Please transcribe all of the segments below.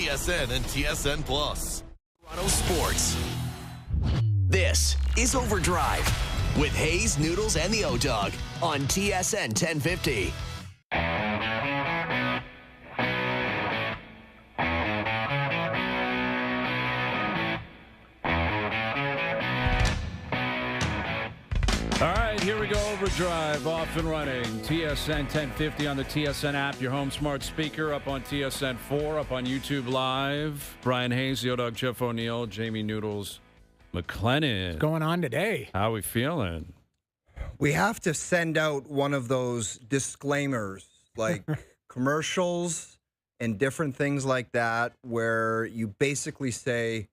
TSN and TSN Plus. Toronto Sports. This is OverDrive with Hayes, Noodles, and the O-Dog on TSN 1050. All right, here we go. OverDrive off and running. TSN 1050 on the TSN app, your home smart speaker, up on TSN 4, up on YouTube Live. Brian Hayes, the O-Dog, Jeff O'Neill, Jamie Noodles, McLennan. What's going on today? How we feeling? We have to send out one of those disclaimers, like commercials and different things like that, where you basically say,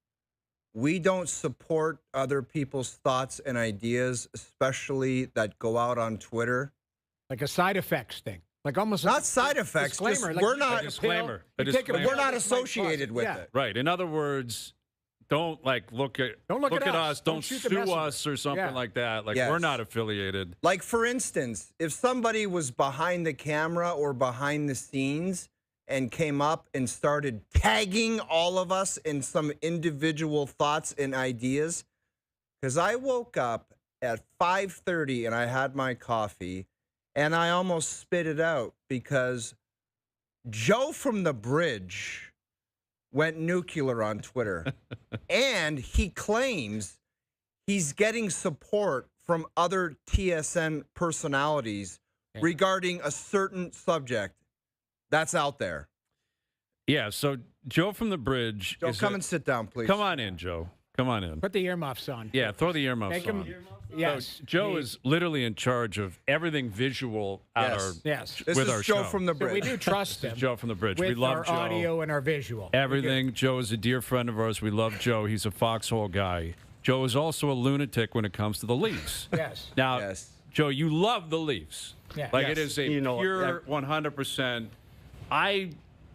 we don't support other people's thoughts and ideas, especially that go out on Twitter. Like a side effects thing. Like almost not side effects. Just, Like we're not a disclaimer. We're not associated with it. Right. In other words, don't look at us. Don't sue us or something like that. Like we're not affiliated. Like for instance, if somebody was behind the camera or behind the scenes and came up and started tagging all of us in some individual thoughts and ideas, because I woke up at 5:30 and I had my coffee and I almost spit it out because Joe from the Bridge went nuclear on Twitter. And he claims he's getting support from other TSN personalities regarding a certain subject that's out there. Yeah, so Joe from the Bridge. Joe, come and sit down, please. Come on in, Joe. Come on in. Put the earmuffs on. Yeah, throw the earmuffs on. Yes. So Joe is literally in charge of everything visual at our This with is our Joe show. from the So Bridge. we do trust him. Joe from the Bridge. With We love our Joe. audio and our visual. Everything. Joe is a dear friend of ours. We love Joe. He's a foxhole guy. Joe is also a lunatic when it comes to the Leafs. Yes. Now, Joe, you love the Leafs. Yeah. Like it is a pure 100%.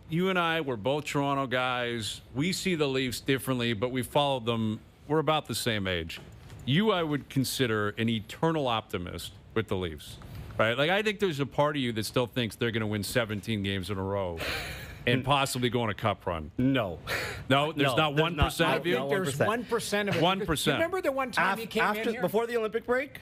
You and I, we're both Toronto guys. We see the Leafs differently, but we followed them. We're about the same age. You, I would consider an eternal optimist with the Leafs, right? Like, I think there's a part of you that still thinks they're going to win 17 games in a row and possibly go on a cup run. No. No? There's not 1% of you? I think there's 1% of it. 1%. You remember the one time you came in here? Before the Olympic break?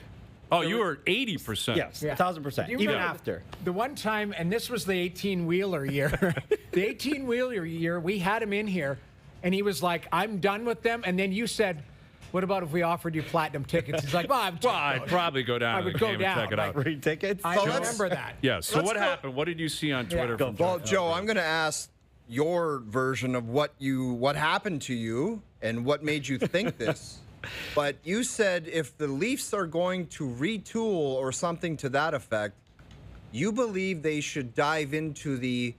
Oh, you were 80%. Yes, Yeah. 1,000%. You Even remember after. The one time, and this was the 18-wheeler year. The 18-wheeler year, we had him in here, and he was like, I'm done with them. And then you said, what about if we offered you platinum tickets? He's like, well, I'd probably go down to the game and check it out. Free tickets? I remember that. Yeah, so what happened? What did you see on Twitter from Well, Joe, I'm going to ask your version of what happened to you and what made you think this. But you said if the Leafs are going to retool or something to that effect, you believe they should dive into the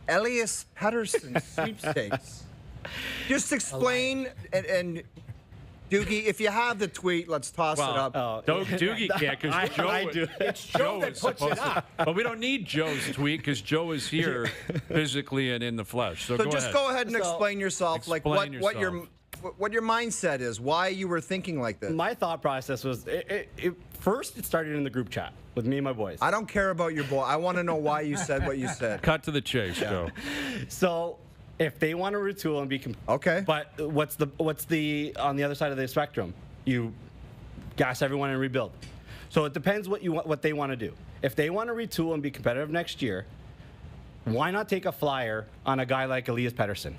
Elias Patterson sweepstakes. Just explain, and Doogie, if you have the tweet, let's toss it up. Doogie can't because Joe. I do. It's Joe that puts it up. But we don't need Joe's tweet because Joe is here physically and in the flesh. So Go ahead and explain yourself, what your mindset is, why you were thinking like this. My thought process was, first it started in the group chat with me and my boys. I don't care about your boy. I want to know why you said what you said. Cut to the chase, Joe. So if they want to retool and be okay, but what's the on the other side of the spectrum? You gas everyone and rebuild. So it depends what they want to do. If they want to retool and be competitive next year, why not take a flyer on a guy like Elias Patterson?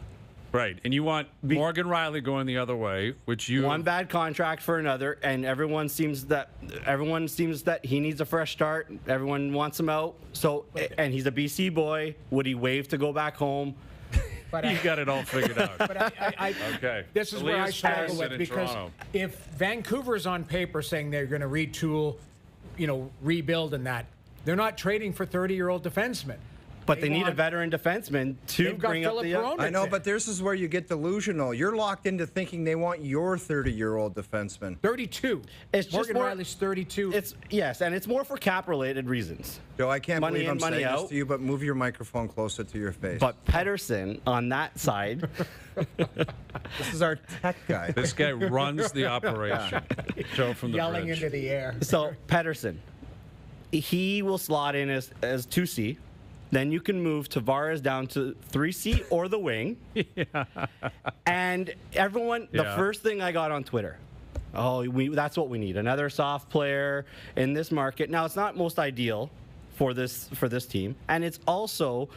Right, and you want Morgan Riley going the other way, which you one bad contract for another, and everyone seems that he needs a fresh start. Everyone wants him out. So, and he's a BC boy. Would he waive to go back home? But you got it all figured out. But okay. This is where I struggle with, because Toronto. if Vancouver's on paper saying they're going to retool, rebuild and that, they're not trading for 30-year-old defensemen. But they need a veteran defenseman to bring up the. I know, but this is where you get delusional. You're locked into thinking they want your 30-year-old defenseman. 32. It's just Morgan Riley's 32. Yes, and it's more for cap-related reasons. Joe, I can't believe I'm saying out. this to you, but move your microphone closer to your face. But Patterson on that side. This is our tech guy. This guy runs the operation. Joe from the yelling Bridge. into the air. So Patterson, he will slot in as 2C. Then you can move Tavares down to 3C or the wing. And everyone, the first thing I got on Twitter, that's what we need. Another soft player in this market. Now, it's not most ideal for this team. And it's also,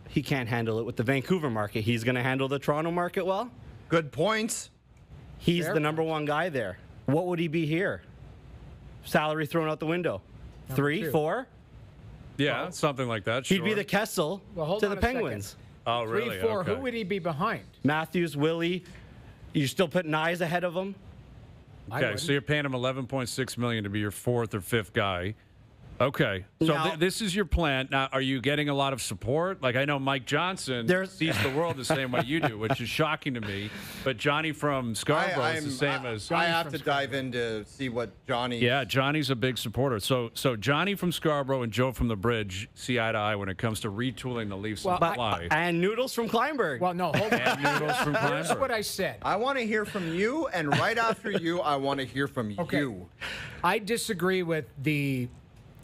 he can't handle it with the Vancouver market. He's going to handle the Toronto market well. Good points. He's the number one guy there. What would he be here? Salary thrown out the window. 3, 4? Yeah, something like that. He'd Sure. be the Kessel to the Penguins. Oh, really? 3, 4. Okay. Who would he be behind? Matthews, Willie. You still put Knies ahead of him? Okay, so you're paying him $11.6 million to be your 4th or 5th guy. Okay, so Now- this is your plan. Now, are you getting a lot of support? Like, I know Mike Johnson sees the world the same way you do, which is shocking to me. But Johnny from Scarborough is the same as... I have to dive in to see what Johnny... Yeah, Johnny's a big supporter. So Johnny from Scarborough and Joe from the Bridge see eye to eye when it comes to retooling the Leafs supply. And Noodles from Kleinberg. Well, no, hold on. And Noodles from Here's Kleinberg. what I said. I want to hear from you, and right after you, I want to hear from you. I disagree with the,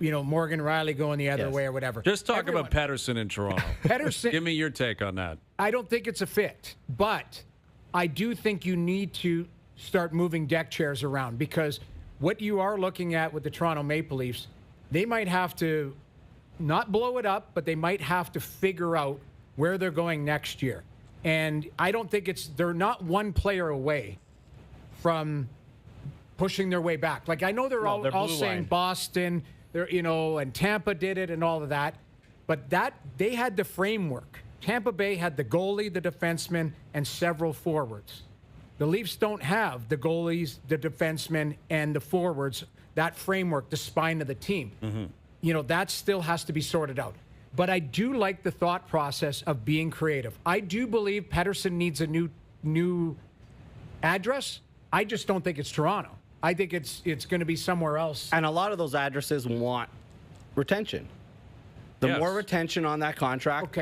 Morgan Riley going the other way or whatever. Just talk Everyone- about Patterson in Toronto. Patterson. Give me your take on that. I don't think it's a fit, but I do think you need to start moving deck chairs around, because what you are looking at with the Toronto Maple Leafs, they might have to not blow it up, but they might have to figure out where they're going next year. And I don't think they're not one player away from pushing their way back. Like, I know they're all blue saying line. Boston, and Tampa did it and all of that, but they had the framework. Tampa Bay had the goalie, the defenseman, and several forwards. The Leafs don't have the goalies, the defensemen, and the forwards, that framework, the spine of the team. That still has to be sorted out. But I do like the thought process of being creative. I do believe Patterson needs a new address. I just don't think it's Toronto. I think it's going to be somewhere else. And a lot of those addresses want retention. The more retention on that contract,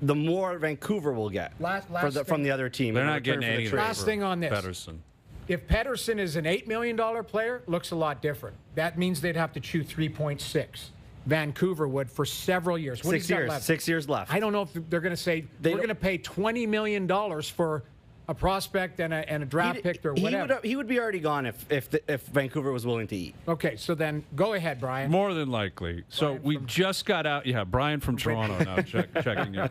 the more Vancouver will get from the other team. They're not getting any. Last thing on this. Patterson. If Patterson is an $8 million player, looks a lot different. That means they'd have to chew 3.6. Vancouver would for several years. What 6 years. 6 years left. I don't know if they're going to say we're going to pay $20 million for a prospect and a draft pick or whatever. He would be already gone if Vancouver was willing to eat. Okay, so then go ahead, Brian. More than likely. So we just got out. Yeah, Brian from Toronto now checking in.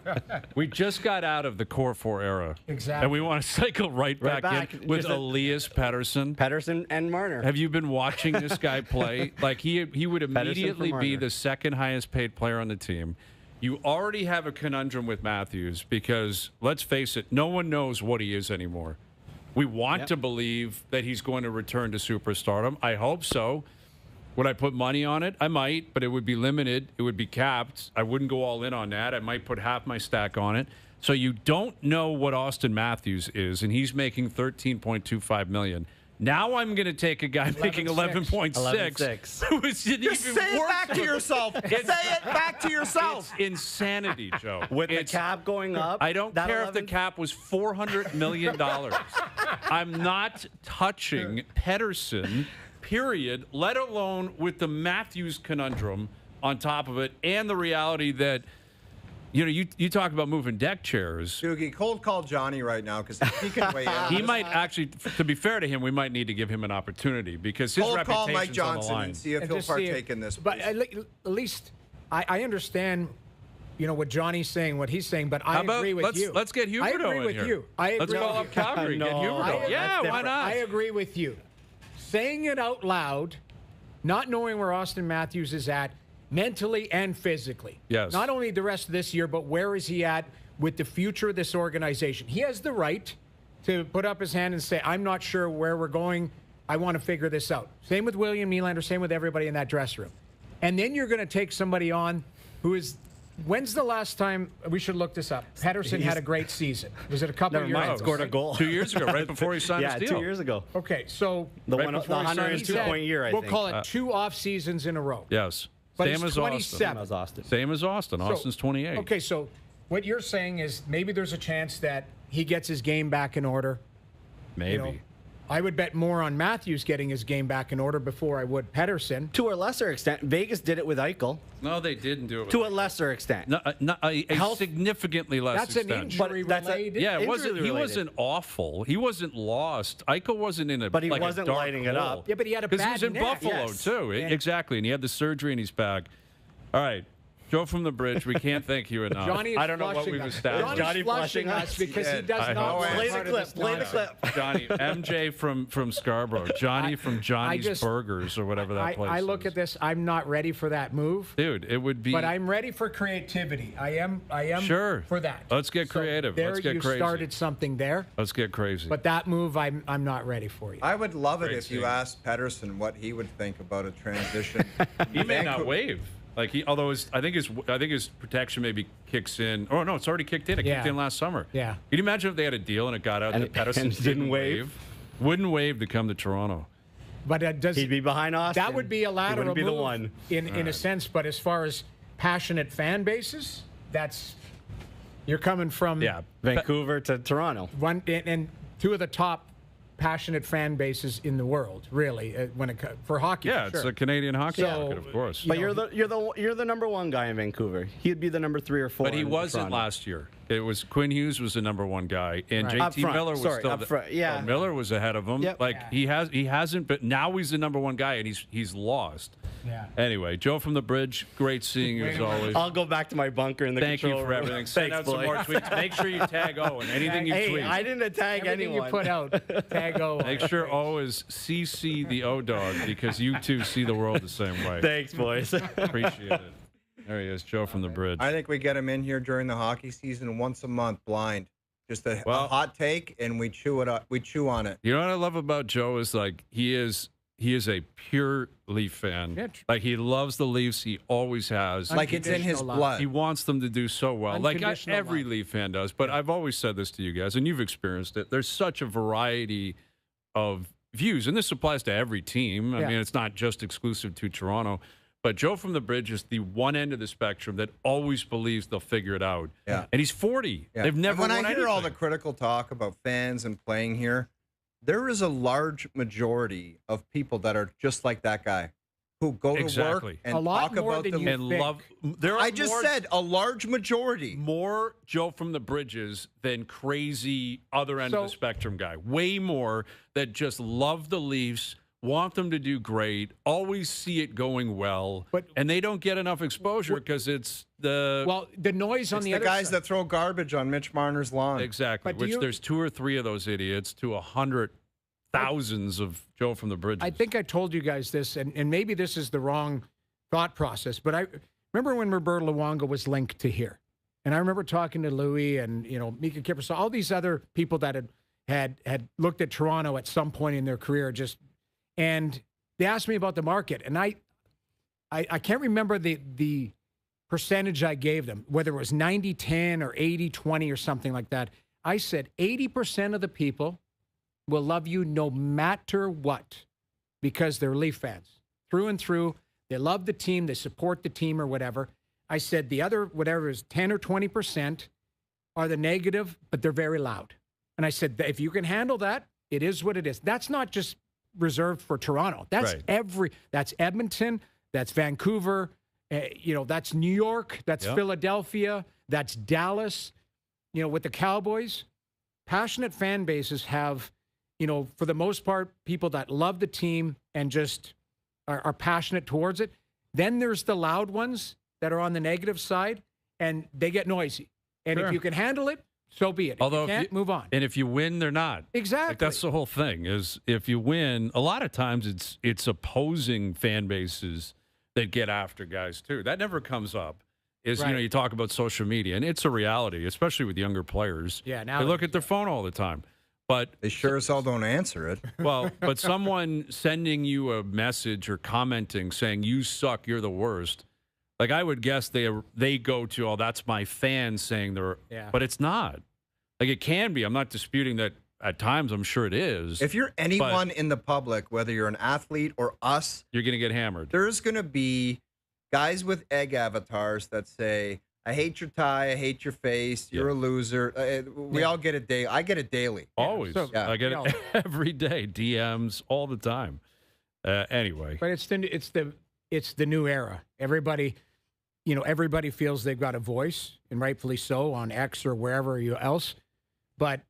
We just got out of the Core 4 era. Exactly. And we want to cycle right back in with Elias Patterson. Patterson and Marner. Have you been watching this guy play? Like, he would immediately be the second highest paid player on the team. You already have a conundrum with Matthews because, let's face it, no one knows what he is anymore. We want to believe that he's going to return to superstardom. I hope so. Would I put money on it? I might, but it would be limited. It would be capped. I wouldn't go all in on that. I might put half my stack on it. So you don't know what Austin Matthews is, and he's making $13.25 million. Now I'm going to take a guy making 11.6. 11.6. Who is an Just even say it worse back to yourself. Say it back to yourself. It's insanity, Joe. With the cap going up. I don't care if the cap was $400 million. I'm not touching Patterson, period, let alone with the Matthews conundrum on top of it and the reality that, you talk about moving deck chairs. Doogie, cold call Johnny right now because he can weigh in. He might actually, to be fair to him, we might need to give him an opportunity because his Cold call reputation's Mike on the Johnson line. and see if he'll just see partake in this. But please. at least I understand, what Johnny's saying, what he's saying, but I agree with you. Let's get Huberdeau I agree in with here. you. I agree Let's call with up you. Calgary. Get No, Huberdeau. Yeah, why not? I agree with you. Saying it out loud, not knowing where Austin Matthews is at mentally and physically. Yes. Not only the rest of this year, but where is he at with the future of this organization? He has the right to put up his hand and say, I'm not sure where we're going. I want to figure this out. Same with William Nylander, same with everybody in that dressing room. And then you're going to take somebody on who is, when's the last time, we should look this up. Patterson had a great season. Was it a couple of years ago? Scored a goal. 2 years ago, right before he signed his deal. 2 years ago. Okay, so The Right before he signed his 102-point year, I we'll think. call it 2 off seasons in a row. Yes. But Same he's as 27. Austin. Same as Austin. Austin's 28. Okay, so what you're saying is maybe there's a chance that he gets his game back in order. Maybe. I would bet more on Matthews getting his game back in order before I would Patterson. To a lesser extent, Vegas did it with Eichel. No, they didn't do it. To a lesser extent. No, a significantly less That's an extent. injury related. Yeah, it wasn't. He Injury-related. wasn't awful. He wasn't lost. Eichel wasn't in a. But he like wasn't a dark lighting it hole. up. Yeah, but he had a Because he bad was in neck. Buffalo Yes. too. Yeah. Exactly, and he had the surgery in his back. All right, Joe from the Bridge. We can't thank you enough. Johnny is I don't know what flushing we've us. established. Johnny's Johnny flushing flushing us us. because he Yeah. does I not know. want Play part the of clip. this Play the nonsense. clip. Johnny, MJ from Scarborough. Johnny from Johnny's just- Burgers or whatever that place I look is. at this. I'm not ready for that move. Dude, it would be. But I'm ready for creativity. I am Sure. for that. Let's get creative. There Let's get you crazy. started something there, Let's get crazy. but that move I'm not ready for you. I would love it Great if you scene. asked Patterson what he would think about a transition. He may not Vancouver- wave. Like although I think his protection maybe kicks in. Oh no, it's already kicked in. It kicked Yeah. in last summer. Yeah. Can you imagine if they had a deal and it got out And that Patterson and didn't wave? Wouldn't wave to come to Toronto. But does He'd be behind Austin. that would be a lateral He wouldn't be move the one. in a sense. But as far as passionate fan bases, you're coming from Yeah. Vancouver to Toronto. one and two of the top passionate fan bases in the world, really, when it for hockey. Yeah, for it's sure. a Canadian hockey So, market, of course. you But know, you're the number one guy in Vancouver. He'd be the number 3 or 4. But he in wasn't Toronto. last year. It was Quinn Hughes was the number one guy, and Right. Up JT front. Miller was Sorry, still up front. Yeah. Miller was ahead of him. Yep. Like he hasn't. But now he's the number one guy, and he's lost. Yeah. Anyway, Joe from the Bridge, great seeing you as always. I'll go back to my bunker in the Thank you control for room. everything. Send Thanks, out some boys. more tweets. Make sure you tag Owen. Anything you Hey, tweet. I didn't tag Everything anyone. you put out, tag O. Make sure O is CC the O Dog because you two see the world the same way. Thanks, boys. Appreciate it. There he is, Joe from the Bridge. I think we get him in here during the hockey season once a month, blind. Just a hot take, and we chew it up. We chew on it. You know what I love about Joe is like he is a pure Leaf fan. Yeah. Like he loves the Leafs. He always has. Like it's in his Unconditional love. blood. He wants them to do so well. Like Unconditional every love. Leaf fan does. But I've always said this to you guys, and you've experienced it. There's such a variety of views, and this applies to every team. I Yeah. mean, it's not just exclusive to Toronto. But Joe from the Bridge is the one end of the spectrum that always believes they'll figure it out. Yeah. And he's 40. Yeah. They've never And when won I hear all the anything. critical talk about fans and playing here, there is a large majority of people that are just like that guy who go to Exactly. work and A lot talk more about than the you and think. love. There are I just more- said a large majority. more Joe from the Bridges than crazy other end of the So- spectrum guy. Way more that just love the Leafs, want them to do great, always see it going well, and they don't get enough exposure because it's the Well, the noise on It's the the other guys side. that throw garbage on Mitch Marner's lawn. exactly. But do Which you- there's 2 or 3 of those idiots to 100,000s of Joe from the Bridges. I think I told you guys this, and maybe this is the wrong thought process, but I remember when Roberto Luongo was linked to here. And I remember talking to Louis and, Mika Kipper, all these other people that had looked at Toronto at some point in their career, and they asked me about the market. And I can't remember the percentage I gave them, whether it was 90-10 or 80-20 or something like that. I said 80% of the people will love you no matter what because they're Leaf fans through and through. They love the team. They support the team or whatever. I said the other, whatever is 10 or 20% are the negative, but they're very loud. And I said, if you can handle that, it is what it is. That's not just reserved for Toronto. That's Right. that's Edmonton, that's Vancouver, that's New York, that's Yep. Philadelphia, that's Dallas, with the Cowboys. Passionate fan bases have, for the most part, people that love the team and just are passionate towards it. Then there's the loud ones that are on the negative side, and they get noisy. And Sure. if you can handle it, so be it. Although if you can't, move on. And if you win, they're not. Exactly. Like that's the whole thing is if you win, a lot of times it's opposing fan bases that get after guys too. That never comes up. Right. You talk about social media, and it's a reality, especially with younger players. Yeah, now they look at their phone all the time. But They sure as hell don't answer it. but someone sending you a message or commenting saying you suck, you're the worst. Like I would guess they go to, oh, that's my fans saying they're, Yeah. but it's not. Like it can be. I'm not disputing that. At times, I'm sure it is. If you're anyone in the public, whether you're an athlete or us, You're going to get hammered. there's going to be guys with egg avatars that say, I hate your tie. I hate your face. You're a loser. We all get it daily. I get it daily. Always. So, I get it every day. DMs all the time. Anyway. But it's the new era. Everybody feels they've got a voice, and rightfully so, on X or wherever else. But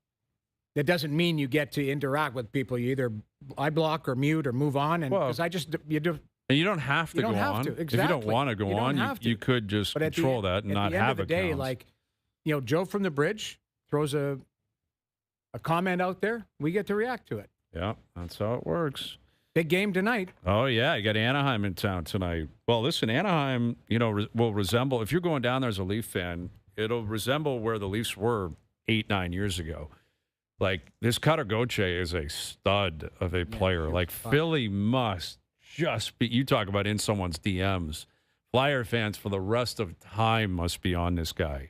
that doesn't mean you get to interact with people. You either I block or mute or move on. And because you do. And you don't have to go on. Exactly. If you don't want to go on, you could just control that and not have at the end of the day, Joe from the Bridge throws a comment out there, we get to react to it. Yeah, that's how it works. Big game tonight. Oh, yeah. You got Anaheim in town tonight. Well, listen, Anaheim, will resemble, if you're going down there as a Leaf fan, it'll resemble where the Leafs were 8-9 years ago. Like, this Cutter Gauthier is a stud of a player. Like, Philly must just be, you talk about in someone's DMs. Flyer fans for the rest of time must be on this guy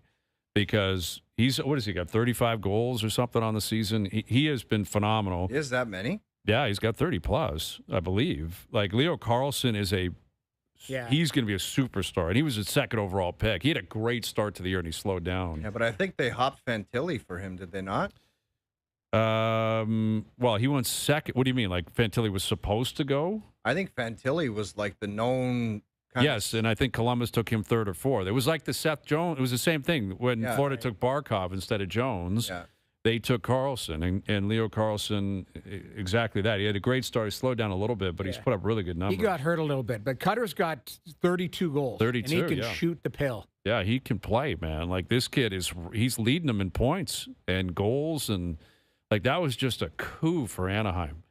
because what has he got, 35 goals or something on the season? He has been phenomenal. Is that many? Yeah, he's got 30 plus, I believe. Like, Leo Carlsson is he's going to be a superstar. And he was a second overall pick. He had a great start to the year and he slowed down. Yeah, but I think they hopped Fantilli for him, did they not? Well, he went second. What do you mean? Like Fantilli was supposed to go? I think Fantilli was like the known Yes, and I think Columbus took him third or fourth. It was like the Seth Jones. It was the same thing when Florida took Barkov instead of Jones. Yeah. They took Carlson, and Leo Carlsson, exactly that. He had a great start. He slowed down a little bit, but he's put up really good numbers. He got hurt a little bit, but Cutter's got 32 goals. 32, and he can shoot the pill. Yeah, he can play, man. Like, this kid he's leading them in points and goals, and, like, that was just a coup for Anaheim.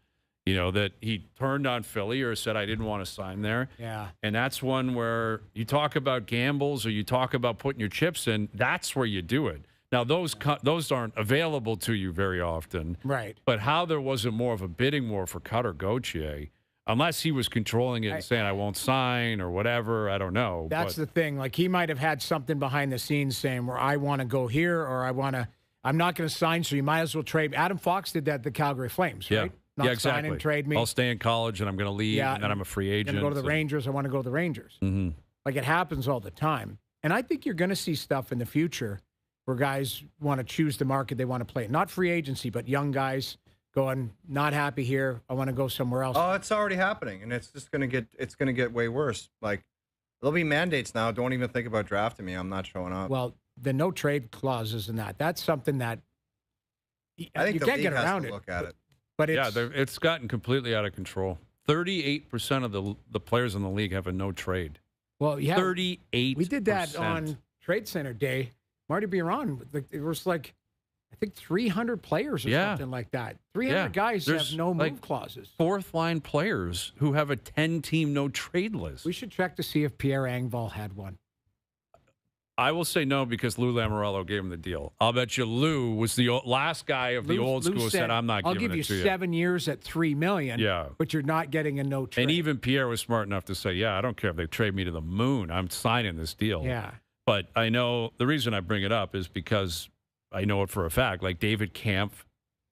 That he turned on Philly or said, I didn't want to sign there. Yeah. And that's one where you talk about gambles or you talk about putting your chips in, that's where you do it. Now, those aren't available to you very often. Right. But how there wasn't more of a bidding war for Cutter Gauthier, unless he was controlling it and saying, I won't sign or whatever, I don't know. That's the thing. Like, he might have had something behind the scenes saying, where I want to go here or I'm not going to sign, so you might as well trade. Adam Fox did that at the Calgary Flames, right? Not exactly. Sign and trade me. I'll stay in college and I'm going to leave, and then I'm a free agent. I'm going to go to the Rangers. I want to go to the Rangers. Mm-hmm. Like, it happens all the time. And I think you're going to see stuff in the future where guys want to choose the market they want to play. Not free agency, but young guys going, not happy here. I want to go somewhere else. Oh, it's already happening, and it's just going to get way worse. Like, there'll be mandates now. Don't even think about drafting me. I'm not showing up. Well, the no trade clauses and that's something that I think you the can't league get has around to it. look at it. But it's gotten completely out of control. 38% of the players in the league have a no trade. Well, yeah, 38%. We did that on Trade Center Day. Marty Biron, it was like, I think 300 players or something like that. 300 guys have no move clauses. Fourth line players who have a 10-team no trade list. We should check to see if Pierre Engvall had one. I will say no because Lou Lamoriello gave him the deal. I'll bet you Lou was the last guy of the old school who said, I'm not giving it to you. I'll give you 7 years at $3 million, but you're not getting a no trade. And even Pierre was smart enough to say, I don't care if they trade me to the moon. I'm signing this deal. Yeah. But I know the reason I bring it up is because I know it for a fact. Like David Kampf,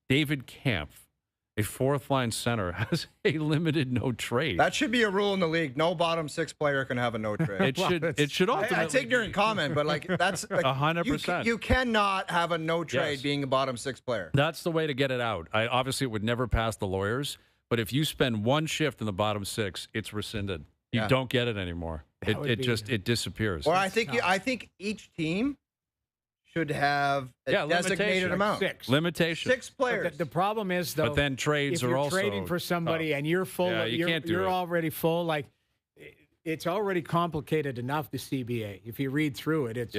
a fourth-line center, has a limited no trade. That should be a rule in the league. No bottom six player can have a no trade. It should ultimately. It's ignorant comment, but like that's 100%. You cannot have a no trade being a bottom six player. That's the way to get it out. Obviously, it would never pass the lawyers. But if you spend one shift in the bottom six, it's rescinded. You don't get it anymore. It disappears. Or I think each team should have a designated amount. Limitation. 6 players. The problem is, though, but then trades if you're are also trading for somebody and you're full, you're already full. Like, it's already complicated enough. The CBA, if you read through it, it's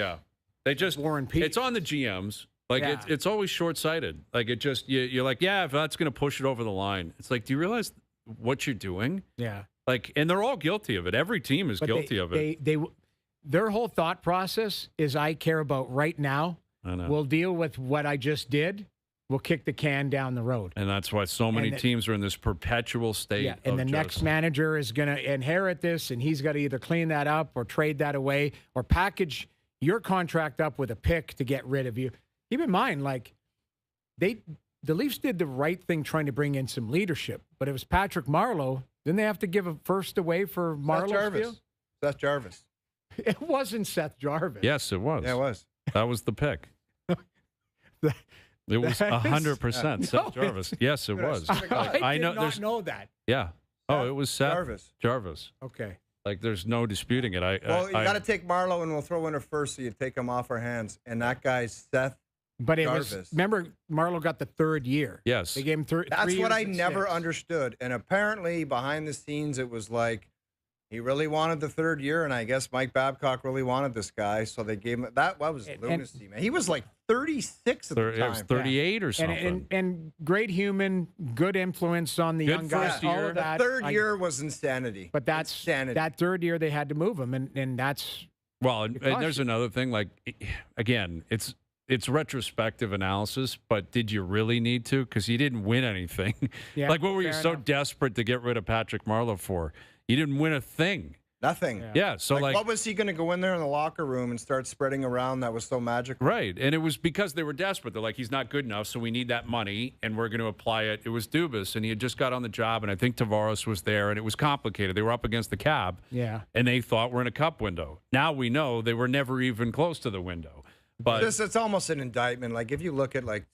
they just War and Peace. It's on the GMs. Like it's always short sighted. Like it just you're like if that's going to push it over the line. It's like, do you realize what you're doing? Yeah. Like, and they're all guilty of it. Every team is guilty of it. Their whole thought process is, I care about right now. I know. We'll deal with what I just did. We'll kick the can down the road. And that's why so many teams are in this perpetual state. Yeah, and the next manager is going to inherit this, and he's got to either clean that up or trade that away or package your contract up with a pick to get rid of you. Keep in mind, like, the Leafs did the right thing trying to bring in some leadership, but it was Patrick Marleau. Didn't they have to give a first away for Marleau? Seth Jarvis. It wasn't Seth Jarvis. Yes, it was. Yeah, it was. That was the pick. It was 100% Seth Jarvis. Yes, it was. I did not know that. Yeah. Oh, it was Seth Jarvis. Okay. Like, there's no disputing it. Well, you got to take Marleau, and we'll throw in a first, so you take him off our hands. And that guy's Seth But it Jarvis. was, remember, Marleau got the third year. Yes. They gave him 3 That's years what I and never 6. understood. And apparently, behind the scenes, it was like he really wanted the third year, and I guess Mike Babcock really wanted this guy, so they gave him that. Was lunacy, man. He was like 36 at the time. It was 38 or something. And great human, good influence on the young guys. first All year. of that. The third year was insanity. But that's insanity. that third year they had to move him, and that's Well, and there's another thing. Like, again, it's retrospective analysis, but did you really need to? Because you didn't win anything. Yeah, like, what were you so enough. desperate to get rid of Patrick Marleau for? You didn't win a thing. Nothing. Yeah. So, like what was he going to go in there in the locker room and start spreading around that was so magical? right. And it was because they were desperate. They're like, he's not good enough, so we need that money, and we're going to apply it. It was Dubas, and he had just got on the job, and I think Tavares was there, and it was complicated. They were up against the cap. Yeah. And they thought we're in a cup window. Now we know they were never even close to the window. But It's almost an indictment. Like, if you look at, like,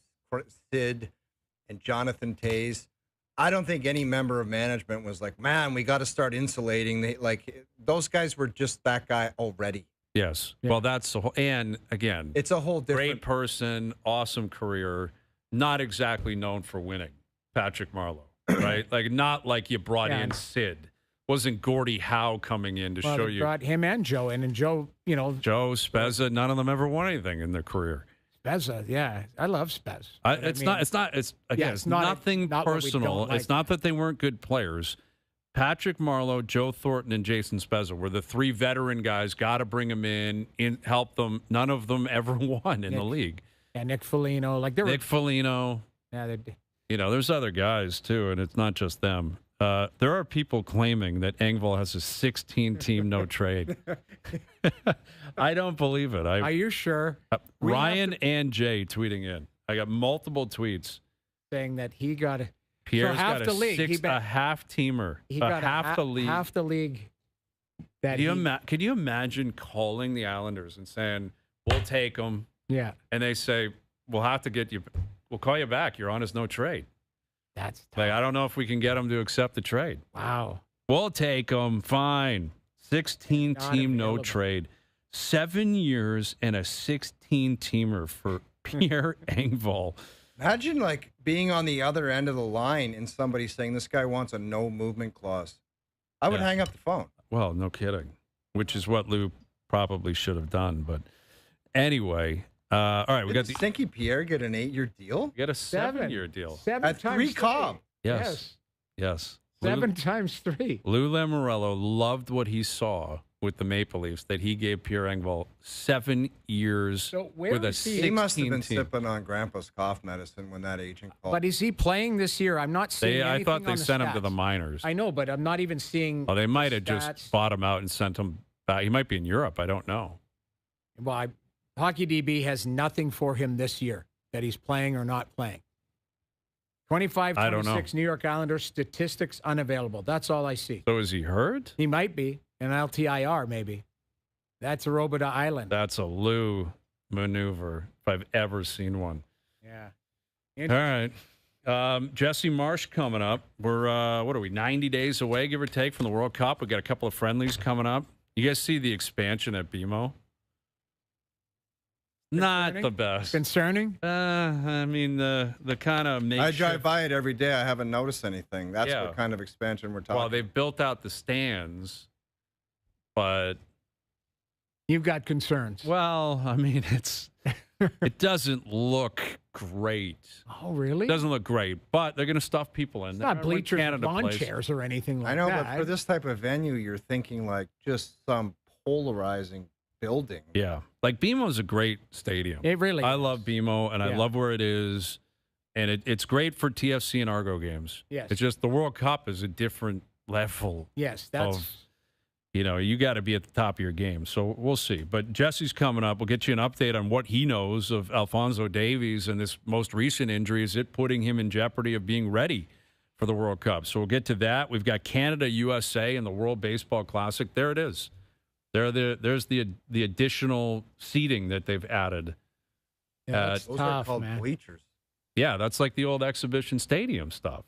Sid and Jonathan Toews, I don't think any member of management was like, man, we got to start insulating. Those guys were just that guy already. yes. Yeah. Well, that's the whole. And again, It's a whole different. great person, awesome career, not exactly known for winning. Patrick Marleau, right? Like, not like you brought in Sid. Wasn't Gordie Howe coming in to show they you? brought him and Joe in, and Joe, Joe, Spezza, none of them ever won anything in their career. Spezza, yeah, I love Spez. It's nothing not what we personal. don't like. It's not that they weren't good players. Patrick Marleau, Joe Thornton, and Jason Spezza were the 3 veteran guys. Got to bring them in, help them. None of them ever won in the league. Yeah, Nick Foligno, Nick Foligno. Yeah, There's other guys too, and it's not just them. There are people claiming that Engvall has a 16-team no trade. I don't believe it. are you sure? Ryan and Jay tweeting in. I got multiple tweets Saying that he got Pierre's half got the league. a half teamer. he got half the league. Half the league. That Could you imagine calling the Islanders and saying, "We'll take them," yeah, and they say, "We'll have to get you. We'll call you back. You're on his no trade." that's tough. Like, I don't know if we can get him to accept the trade. Wow. We'll take him. Fine. 16-team no available. trade. 7 years and a 16-teamer for Pierre Engvall. Imagine, like, being on the other end of the line and somebody saying this guy wants a no movement clause. I would hang up the phone. Well, no kidding. Which is what Lou probably should have done. But anyway, all right, we got the Stinky Pierre get an 8-year deal? get a 7-year deal. 7 At times 3 Cobb. Yes. Yes. 7 times 3. Lou Lamoriello loved what he saw with the Maple Leafs, that he gave Pierre Engvall 7 years So where with a is he? 16 He must have been team. sipping on Grandpa's cough medicine when that agent called. But is he playing this year? I'm not seeing I anything thought they on the sent him to stats. the minors. I know, but I'm not even seeing. Oh, they might the have just stats. bought him out and sent him back. He might be in Europe. I don't know. Well, Hockey DB has nothing for him this year that he's playing or not playing. 25, I don't know. 26 New York Islanders, statistics unavailable. That's all I see. So is he hurt? He might be an LTIR, maybe. That's a Robota Island. That's a Lou maneuver if I've ever seen one. Yeah. All right. Jesse Marsh coming up. We're, what are we, 90 days away, give or take, from the World Cup. We got a couple of friendlies coming up. You guys see the expansion at BMO? Not the best. Concerning? I mean, the kind of I drive by it every day. I haven't noticed anything. That's what kind of expansion we're talking Well, they've built out the stands, but You've got concerns. well, I mean, it doesn't look great. Oh, really? It doesn't look great, but they're going to stuff people in It's there. not When bleachers, Canada lawn plays. chairs, or anything like I know, that. but for this type of venue, you're thinking like just some polarizing building. Yeah, like BMO's a great stadium. It really I is. love BMO, and I Yeah. love where it is, and it's great for TFC and Argo games. Yes. It's just the World Cup is a different level. Yes, that's. Of, you got to be at the top of your game. So we'll see. But Jesse's coming up. We'll get you an update on what he knows of Alphonso Davies and this most recent injury. Is it putting him in jeopardy of being ready for the World Cup? So we'll get to that. We've got Canada, USA, and the World Baseball Classic. There it is. There's the additional seating that they've added. Yeah, that's Those tough, are called man. bleachers. Yeah, that's like the old exhibition stadium stuff.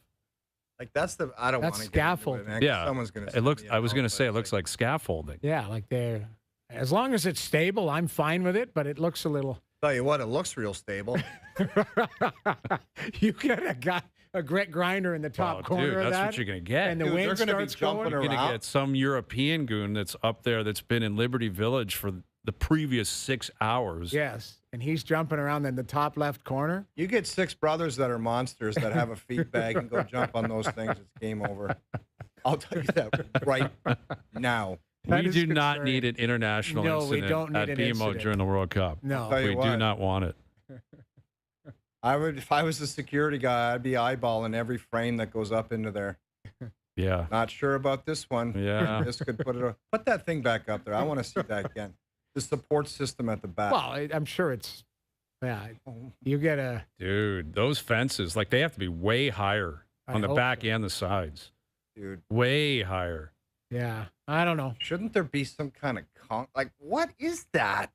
Like that's the I don't want That's to get into scaffold. it, man, 'cause Yeah, someone's gonna. it looks. send me I was a going to note, say it but looks like scaffolding. Yeah, like they're as long as it's stable, I'm fine with it. But it looks a little. Tell you what, it looks real stable. You get a grit grinder in the top Oh, corner dude, of that's that, what you're going to get. and the Dude, they're wind gonna be starts jumping going. You're going to around. get some European goon that's up there that's been in Liberty Village for the previous 6 hours. Yes, and he's jumping around in the top left corner. You get 6 brothers that are monsters that have a feed bag and go jump on those things. It's game over. I'll tell you that right now. That We is do not concerning. need an international No, we incident don't need at an BMO incident. during the World Cup. No, Tell you We do what. not want it. I would, if I was the security guy, I'd be eyeballing every frame that goes up into there. Yeah. Not sure about this one. Yeah. This could put that thing back up there. I want to see that again. The support system at the back. well, I'm sure it's. Yeah, you get a. Dude, those fences, like they have to be way higher I on the hope back so. and the sides. Dude, Way higher. Yeah, I don't know. shouldn't there be some kind of like what is that?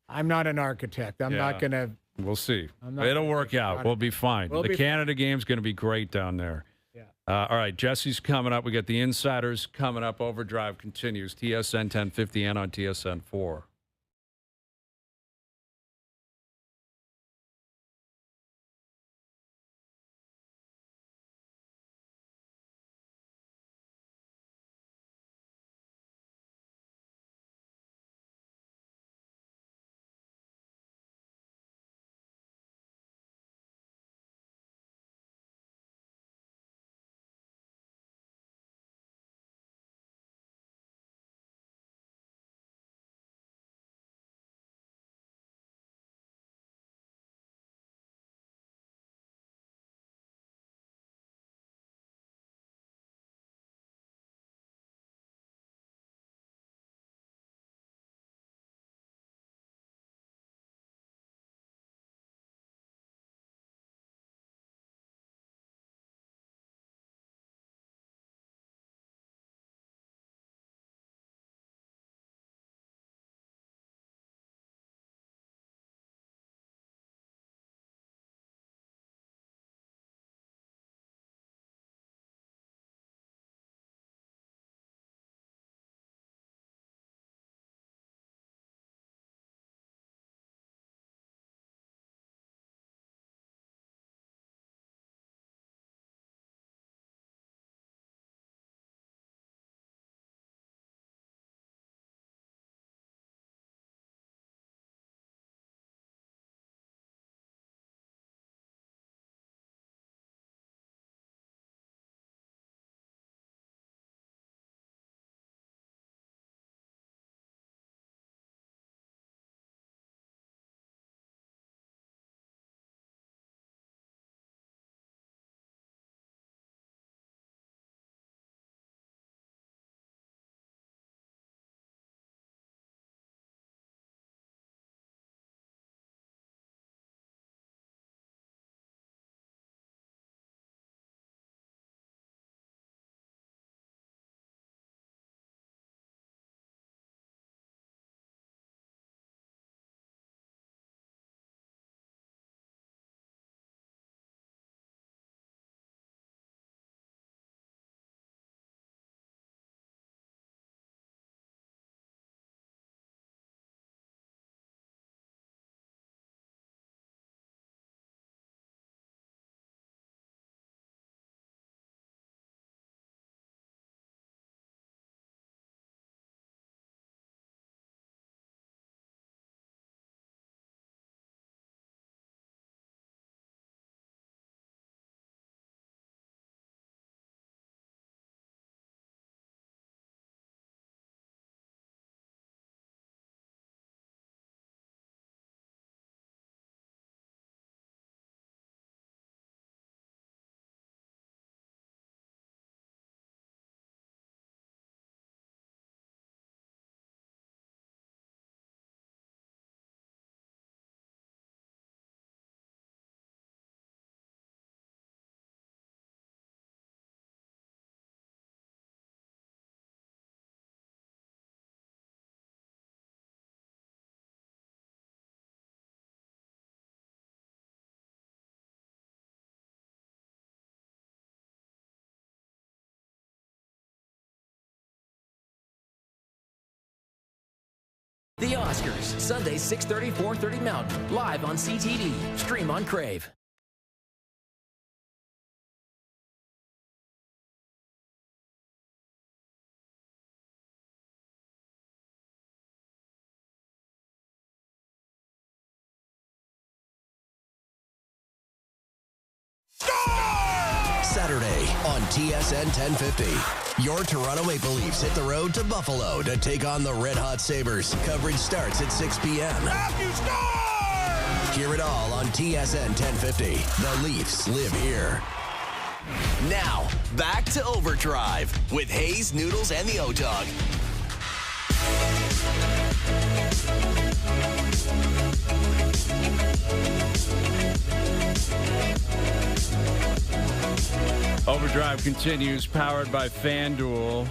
I'm not an architect. I'm not Yeah. gonna. We'll see. I'm not It'll gonna work take a out. shot We'll at be that. fine. We'll The be Canada game's going to be great down there. Yeah. All right, Jesse's coming up. We got the Insiders coming up. Overdrive continues. TSN 1050 and on TSN 4. The Oscars, Sunday, 6:30, 4:30 Mountain, live on CTV. Stream on Crave. Saturday on TSN 1050. Your Toronto Maple Leafs hit the road to Buffalo to take on the Red Hot Sabres. Coverage starts at 6 p.m. Matthews scores! Hear it all on TSN 1050. The Leafs live here. Now, back to OverDrive with Hayes, Noodles, and the O-Dog. OverDrive continues, powered by FanDuel.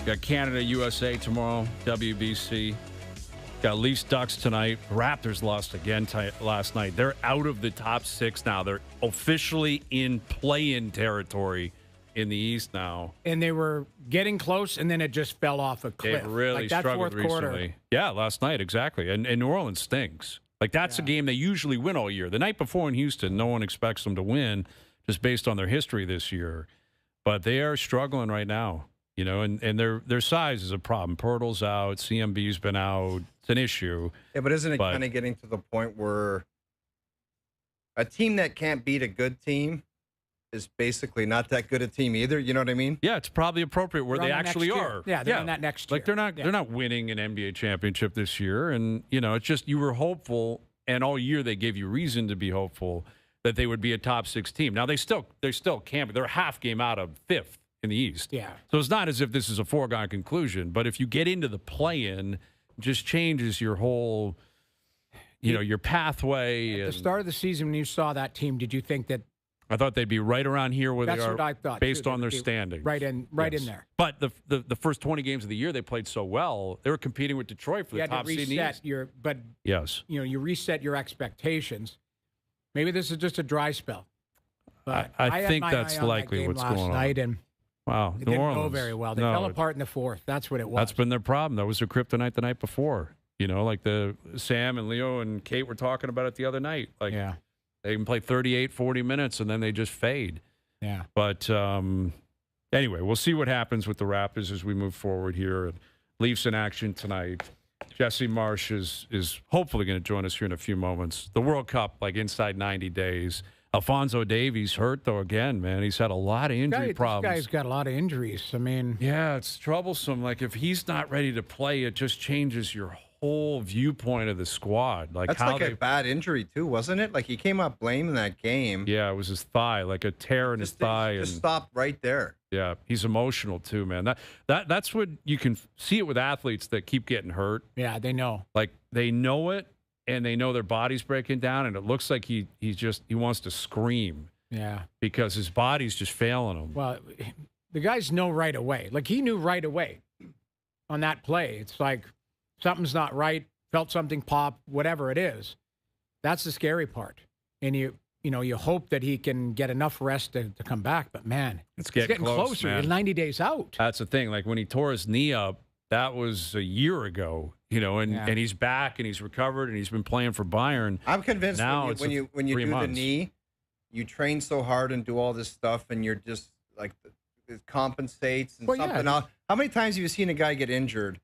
Got Canada, USA tomorrow, WBC. Got Leafs, Ducks tonight. Raptors lost again last night. They're out of the top 6 now. They're officially in play-in territory in the East now. And they were getting close, and then it just fell off a cliff. They really like that struggled fourth quarter. recently. Yeah, last night, exactly. And New Orleans stinks. Like, that's a game they usually win all year. The night before in Houston, no one expects them to win just based on their history this year. But they are struggling right now, you know, and their size is a problem. Pirtle's out. CMB's been out. It's an issue. Yeah, but isn't it kind of getting to the point where a team that can't beat a good team is basically not that good a team either? You know what I mean? Yeah, it's probably appropriate where they actually are. Yeah, they're on that next year. Like they're not winning an NBA championship this year, and you know it's just you were hopeful, and all year they gave you reason to be hopeful that they would be a top 6 team. Now they still can't be. They're a half game out of 5th in the East. Yeah. So it's not as if this is a foregone conclusion, but if you get into the play-in, it just changes your whole, you know, your pathway. At the start of the season, when you saw that team, did you think that? I thought they'd be right around here where they are. That's what I thought, based too. on their standings. Right in there. But the first 20 games of the year they played so well, they were competing with Detroit for the top seed in the East. Yes. You know, you reset your expectations. Maybe this is just a dry spell. But I think that's likely what's going on. Night and wow, it New didn't Orleans. go very well. They fell apart in the 4th. That's what it was. That's been their problem. That was their kryptonite the night before. You know, like the Sam and Leo and Kate were talking about it the other night. Like, they can play 38, 40 minutes, and then they just fade. Yeah. But anyway, we'll see what happens with the Raptors as we move forward here. Leafs in action tonight. Jesse Marsh is hopefully going to join us here in a few moments. The World Cup, like inside 90 days. Alphonso Davies hurt, though, again, man. He's had a lot of injury problems. This guy's got a lot of injuries. I mean. Yeah, it's troublesome. Like, if he's not ready to play, it just changes your whole viewpoint of the squad. Like, that's like a bad injury, too, wasn't it? Like, he came up blaming that game. Yeah, it was his thigh, like a tear in his thigh. Just stopped right there. Yeah, he's emotional, too, man. That's what you can see it with athletes that keep getting hurt. Yeah, they know. Like, they know it. And they know their body's breaking down, and it looks like he wants to scream. Yeah. Because his body's just failing him. Well, the guys know right away. Like, he knew right away on that play. It's like something's not right, felt something pop, whatever it is. That's the scary part. And you hope that he can get enough rest to come back. But, man, it's getting closer. Man. He's 90 days out. That's the thing. Like, when he tore his knee up, that was a year ago, you know, and he's back and he's recovered and he's been playing for Bayern. I'm convinced now when you do months. the knee, you train so hard and do all this stuff, and you're just like it compensates and something else. How many times have you seen a guy get injured?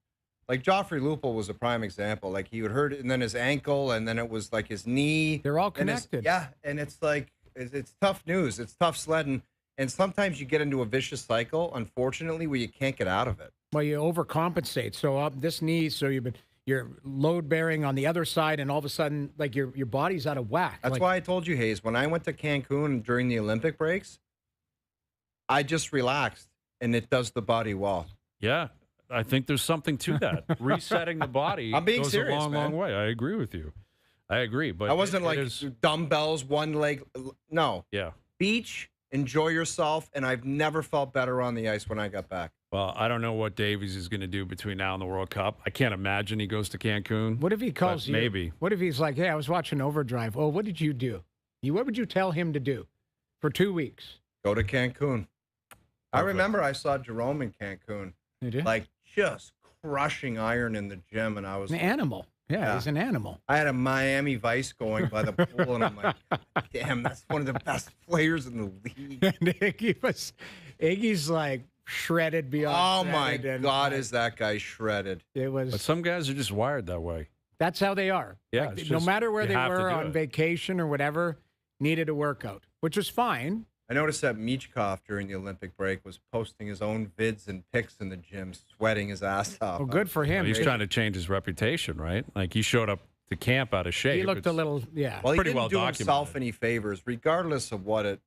Like Joffrey Lupul was a prime example. Like he would hurt it, and then his ankle, and then it was like his knee. They're all connected. And it's like it's tough news. It's tough sledding, and sometimes you get into a vicious cycle, unfortunately, where you can't get out of it. Well, you overcompensate. So this knee, so you're load bearing on the other side, and all of a sudden, like your body's out of whack. That's why I told you, Hayes, when I went to Cancun during the Olympic breaks, I just relaxed, and it does the body well. Yeah, I think there's something to that. Resetting the body I'm being goes serious, a long, man. long way. I agree with you. I agree, but I wasn't like is, dumbbells, one leg. No. Yeah. Beach, enjoy yourself, and I've never felt better on the ice when I got back. Well, I don't know what Davies is going to do between now and the World Cup. I can't imagine he goes to Cancun. What if he calls you? Maybe. What if he's like, hey, I was watching OverDrive. Oh, what did you do? What would you tell him to do for 2 weeks? Go to Cancun. I remember I saw Jerome in Cancun. You did? Like, just crushing iron in the gym, and I was An animal. Yeah, he's an animal. I had a Miami Vice going by the pool, and I'm like, damn, that's one of the best players in the league. And Iggy's like shredded beyond. Oh my shredded, God, is that guy shredded? It was. But some guys are just wired that way. That's how they are. Yeah, Like, it's no just- matter where you they have to were do on it. vacation or whatever, needed a workout, which was fine. I noticed that Michkov during the Olympic break was posting his own vids and pics in the gym, sweating his ass off. Well, good for him. He's trying to change his reputation, right? Like he showed up to camp out of shape. He looked It's- a little, yeah. Well, he pretty didn't well do himself documented. any favors, regardless of what it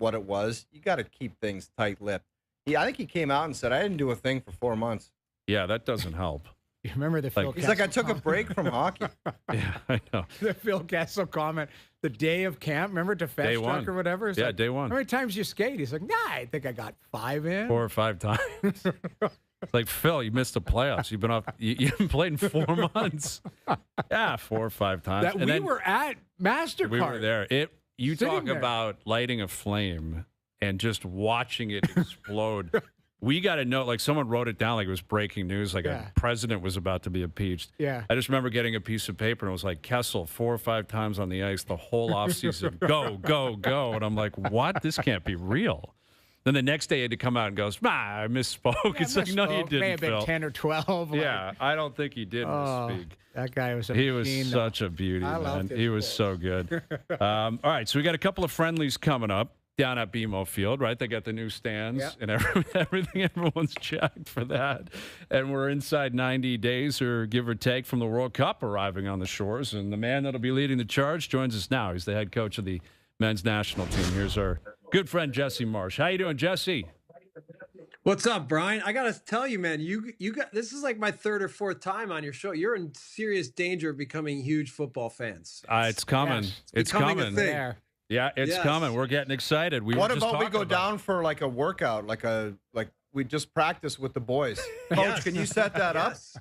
was. You got to keep things tight-lipped. I think he came out and said, "I didn't do a thing for 4 months." Yeah, that doesn't help. You remember the Phil He's like, "I Kessel took a break from hockey." Yeah, I know. the Phil Kessel comment, the day of camp, remember to Day fetch one. truck or whatever? It's Yeah, like, day one. How many times you skate? He's like, nah, I think I got 5 in. 4 or 5 times. It's like, Phil, you missed the playoffs. You've been off. You haven't played in 4 months. Yeah, 4 or 5 times. That And we then were at MasterCard. we were there. You Sitting talk there. about lighting a flame and just watching it explode. We got to know, like someone wrote it down like it was breaking news, like Yeah. a president was about to be impeached. Yeah. I just remember getting a piece of paper and it was like Kessel 4 or 5 times on the ice the whole offseason. Go, go, go. And I'm like, what? This can't be real. Then the next day he had to come out and goes, I misspoke. Yeah, It's like, no, you misspoke. didn't, May have been Phil. 10 or 12. like, Yeah, I don't think he did misspeak. that guy was a He was machine, though. such a beauty, I man. loved him. He was so good. All right, so we got a couple of friendlies coming up down at BMO Field, right? They got the new stands Yep. and everything. Everyone's jacked for that. And we're inside 90 days or give or take from the World Cup arriving on the shores. And the man that'll be leading the charge joins us now. He's the head coach of the men's national team. Here's our good friend, Jesse Marsh. How you doing, Jesse? What's up, Brian? I gotta tell you, man, you got this is like my 3rd or 4th time on your show. You're in serious danger of becoming huge football fans. It's coming. Yes. It's becoming a coming. thing. There. Yeah, it's Yes. coming. We're getting excited. What were just about we talking go about down for like a workout, like we just practice with the boys? Coach, Yes. can you set that up? Yes.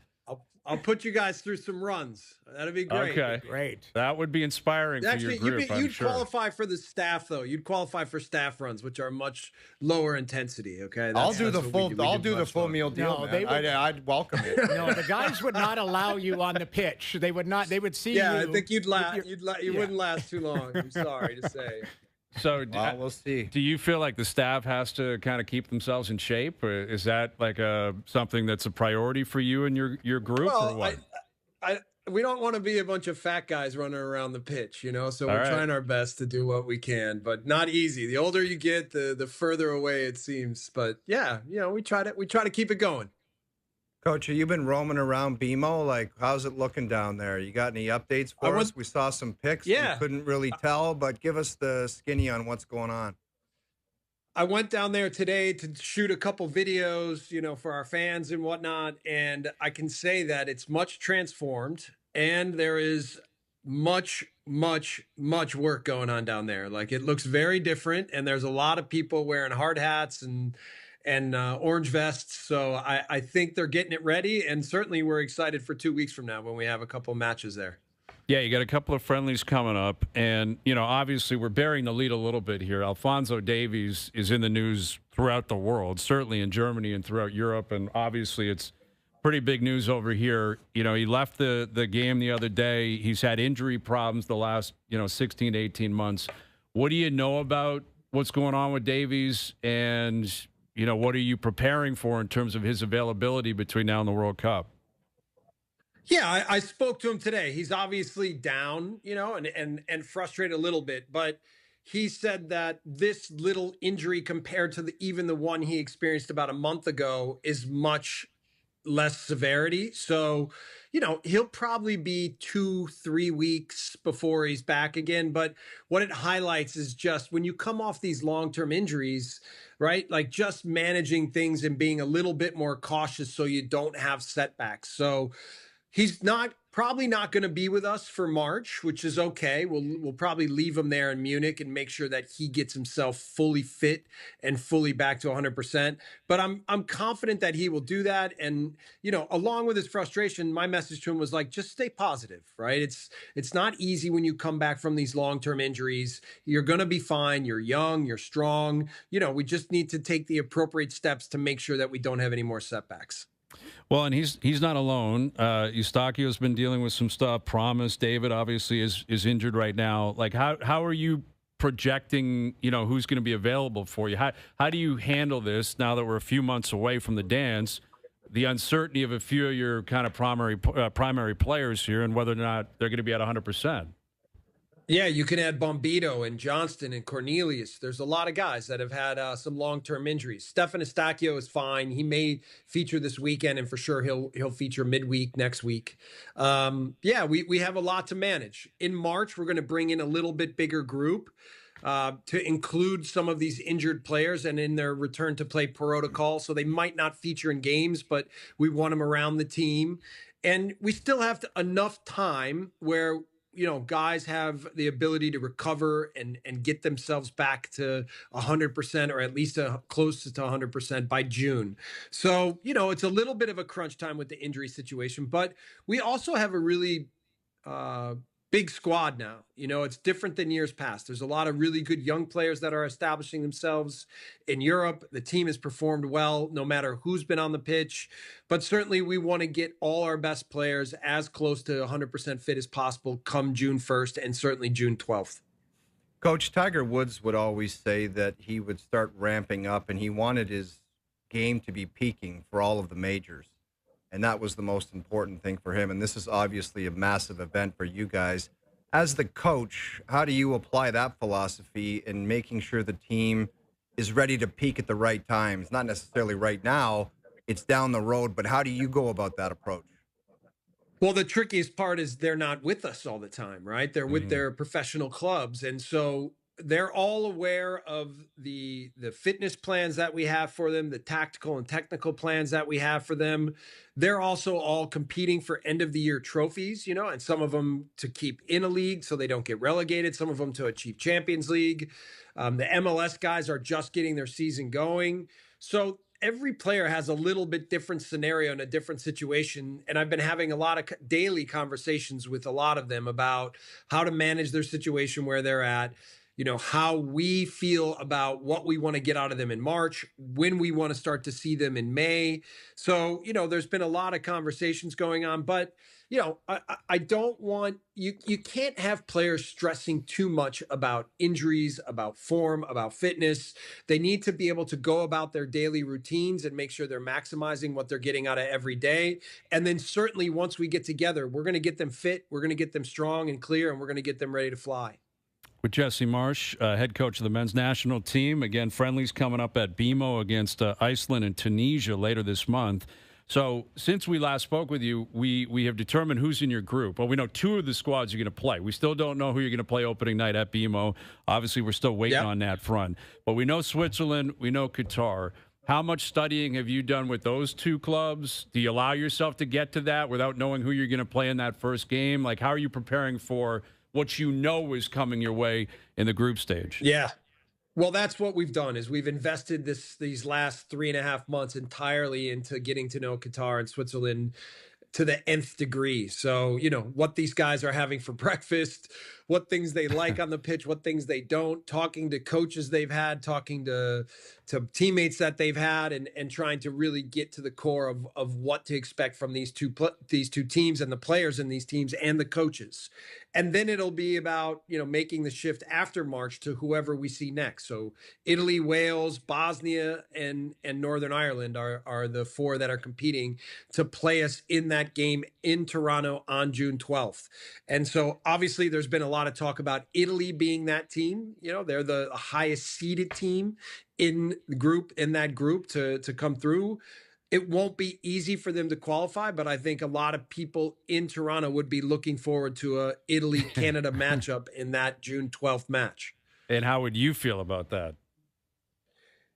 I'll put you guys through some runs. That'd be great. Okay. Great. That would be inspiring Actually, for your group, I'm you'd sure. qualify for the staff though. You'd qualify for staff runs, which are much lower intensity. Okay, I'll do the what we full. do. We I'll do do the much full lower. meal deal, No, man. they would- I'd welcome it. No, the guys would not allow you on the pitch. They would not. They would see Yeah, you. I think you'd last. with your- You yeah. wouldn't last too long. I'm sorry to say. So, Well, we'll see. do you feel like the staff has to kind of keep themselves in shape, or is that like something that's a priority for you and your group, or Well, what? we don't want to be a bunch of fat guys running around the pitch, you know. So All we're right. trying our best to do what we can, but not easy. The older you get, the further away it seems. But yeah, you know, we try to keep it going. Coach, you've been roaming around BMO. Like, how's it looking down there? You got any updates I for went- us? We saw some pics. Yeah. We couldn't really tell, but give us the skinny on what's going on. I went down there today to shoot a couple videos, you know, for our fans and whatnot, and I can say that it's much transformed, and there is much work going on down there. Like, it looks very different, and there's a lot of people wearing hard hats and orange vests. So I think they're getting it ready, and certainly we're excited for 2 weeks from now when we have a couple matches there. Yeah, you got a couple of friendlies coming up, and obviously we're bearing the lead a little bit here. Alphonso Davies is in the news throughout the world, certainly in Germany and throughout Europe, and obviously it's pretty big news over here. He left the game the other day. He's had injury problems the last 16 to 18 months. What do you know about what's going on with Davies, and what are you preparing for in terms of his availability between now and the World Cup? Yeah, I spoke to him today. He's obviously down, and frustrated a little bit, but he said that this little injury compared to even the one he experienced about a month ago is much less severity. So, he'll probably be 2-3 weeks before he's back again. But what it highlights is just when you come off these long-term injuries, right? Like just managing things and being a little bit more cautious so you don't have setbacks. So he's probably not going to be with us for March, which is okay. We'll probably leave him there in Munich and make sure that he gets himself fully fit and fully back to 100%. But I'm confident that he will do that. And along with his frustration, my message to him was like, just stay positive, right? It's not easy when you come back from these long-term injuries. You're going to be fine. You're young. You're strong. We just need to take the appropriate steps to make sure that we don't have any more setbacks. Well, and he's not alone. Eustachio's been dealing with some stuff. Promise David obviously is injured right now. Like how are you projecting, who's going to be available for you? How do you handle this now that we're a few months away from the dance? The uncertainty of a few of your kind of primary players here and whether or not they're going to be at 100%. Yeah, you can add Bombito and Johnston and Cornelius. There's a lot of guys that have had some long-term injuries. Stefan Eustachio is fine. He may feature this weekend, and for sure he'll feature midweek next week. We have a lot to manage. In March, we're going to bring in a little bit bigger group to include some of these injured players and in their return to play protocol. So they might not feature in games, but we want them around the team. And we still have enough time where guys have the ability to recover and get themselves back to 100% or at least close to 100% by June. So, it's a little bit of a crunch time with the injury situation, but we also have a really big squad now. It's different than years past. There's a lot of really good young players that are establishing themselves in Europe. The team has performed well, no matter who's been on the pitch. But certainly we want to get all our best players as close to 100% fit as possible come June 1st and certainly June 12th. Coach, Tiger Woods would always say that he would start ramping up and he wanted his game to be peaking for all of the majors. And that was the most important thing for him. And this is obviously a massive event for you guys. As the coach, how do you apply that philosophy in making sure the team is ready to peak at the right times? Not necessarily right now, it's down the road, but how do you go about that approach? Well, the trickiest part is they're not with us all the time, right? They're with their professional clubs. And so they're all aware of the fitness plans that we have for them, the tactical and technical plans that we have for them. They're also all competing for end of the year trophies, and some of them to keep in a league so they don't get relegated. Some of them to achieve Champions League. The MLS guys are just getting their season going. So every player has a little bit different scenario and a different situation. And I've been having a lot of daily conversations with a lot of them about how to manage their situation where they're at. How we feel about what we want to get out of them in March, when we want to start to see them in May. So, there's been a lot of conversations going on, but, I don't want, you can't have players stressing too much about injuries, about form, about fitness. They need to be able to go about their daily routines and make sure they're maximizing what they're getting out of every day. And then certainly once we get together, we're going to get them fit, we're going to get them strong and clear, and we're going to get them ready to fly. With Jesse Marsh, head coach of the men's national team. Again, friendlies coming up at BMO against Iceland and Tunisia later this month. So since we last spoke with you, we have determined who's in your group. Well, we know two of the squads you're going to play. We still don't know who you're going to play opening night at BMO. Obviously, we're still waiting on that front. But we know Switzerland, we know Qatar. How much studying have you done with those two clubs? Do you allow yourself to get to that without knowing who you're going to play in that first game? Like, how are you preparing for what you know is coming your way in the group stage? Yeah. Well, that's what we've done is we've invested these last 3.5 months entirely into getting to know Qatar and Switzerland to the nth degree. So, what these guys are having for breakfast, what things they like on the pitch, what things they don't, talking to coaches they've had, talking to teammates that they've had, and trying to really get to the core of what to expect from these two teams and the players in these teams and the coaches. And then it'll be about, making the shift after March to whoever we see next. So Italy, Wales, Bosnia, and Northern Ireland are the four that are competing to play us in that game in Toronto on June 12th. And so obviously there's been a lot of talk about Italy being that team. They're the highest seeded team in that group to come through. It won't be easy for them to qualify, but I think a lot of people in Toronto would be looking forward to a Italy-Canada matchup in that June 12th match. And how would you feel about that?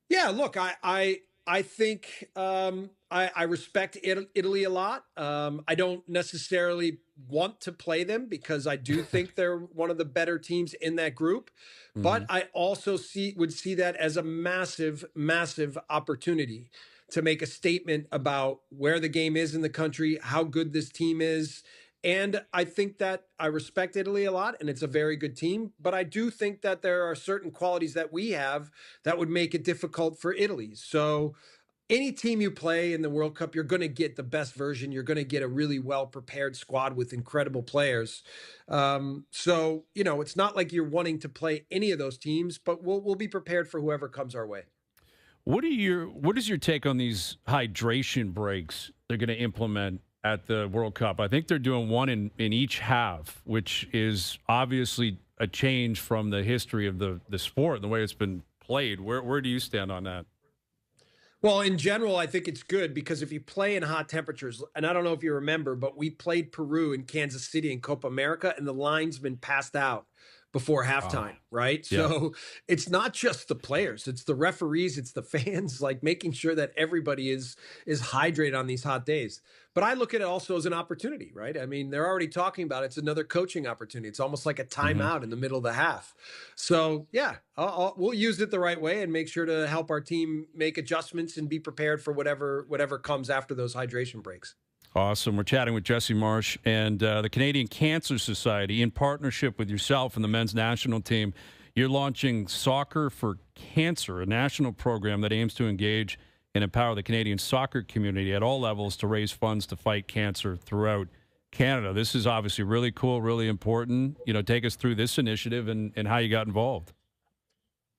Yeah, look, I think I respect Italy a lot. I don't necessarily want to play them because I do think they're one of the better teams in that group. But I also would see that as a massive, massive opportunity to make a statement about where the game is in the country, how good this team is. And I think that I respect Italy a lot, and it's a very good team. But I do think that there are certain qualities that we have that would make it difficult for Italy. So any team you play in the World Cup, you're going to get the best version. You're going to get a really well-prepared squad with incredible players. So, it's not like you're wanting to play any of those teams, but we'll be prepared for whoever comes our way. What is your take on these hydration breaks they're going to implement at the World Cup? I think they're doing one in each half, which is obviously a change from the history of the sport and the way it's been played. Where do you stand on that? Well, in general, I think it's good because if you play in hot temperatures, and I don't know if you remember, but we played Peru in Kansas City in Copa America, and the line's been passed out before halftime, right? Yeah. So it's not just the players, it's the referees, it's the fans, like making sure that everybody is hydrated on these hot days. But I look at it also as an opportunity, right? I mean, they're already talking about it's another coaching opportunity. It's almost like a timeout in the middle of the half. So yeah, we'll use it the right way and make sure to help our team make adjustments and be prepared for whatever comes after those hydration breaks. Awesome. We're chatting with Jesse Marsh and the Canadian Cancer Society in partnership with yourself and the men's national team. You're launching Soccer for Cancer, a national program that aims to engage and empower the Canadian soccer community at all levels to raise funds to fight cancer throughout Canada. This is obviously really cool, really important. Take us through this initiative and how you got involved.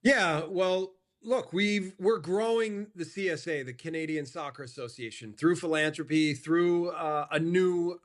Yeah, well, look, we're growing the CSA, the Canadian Soccer Association, through philanthropy, through a new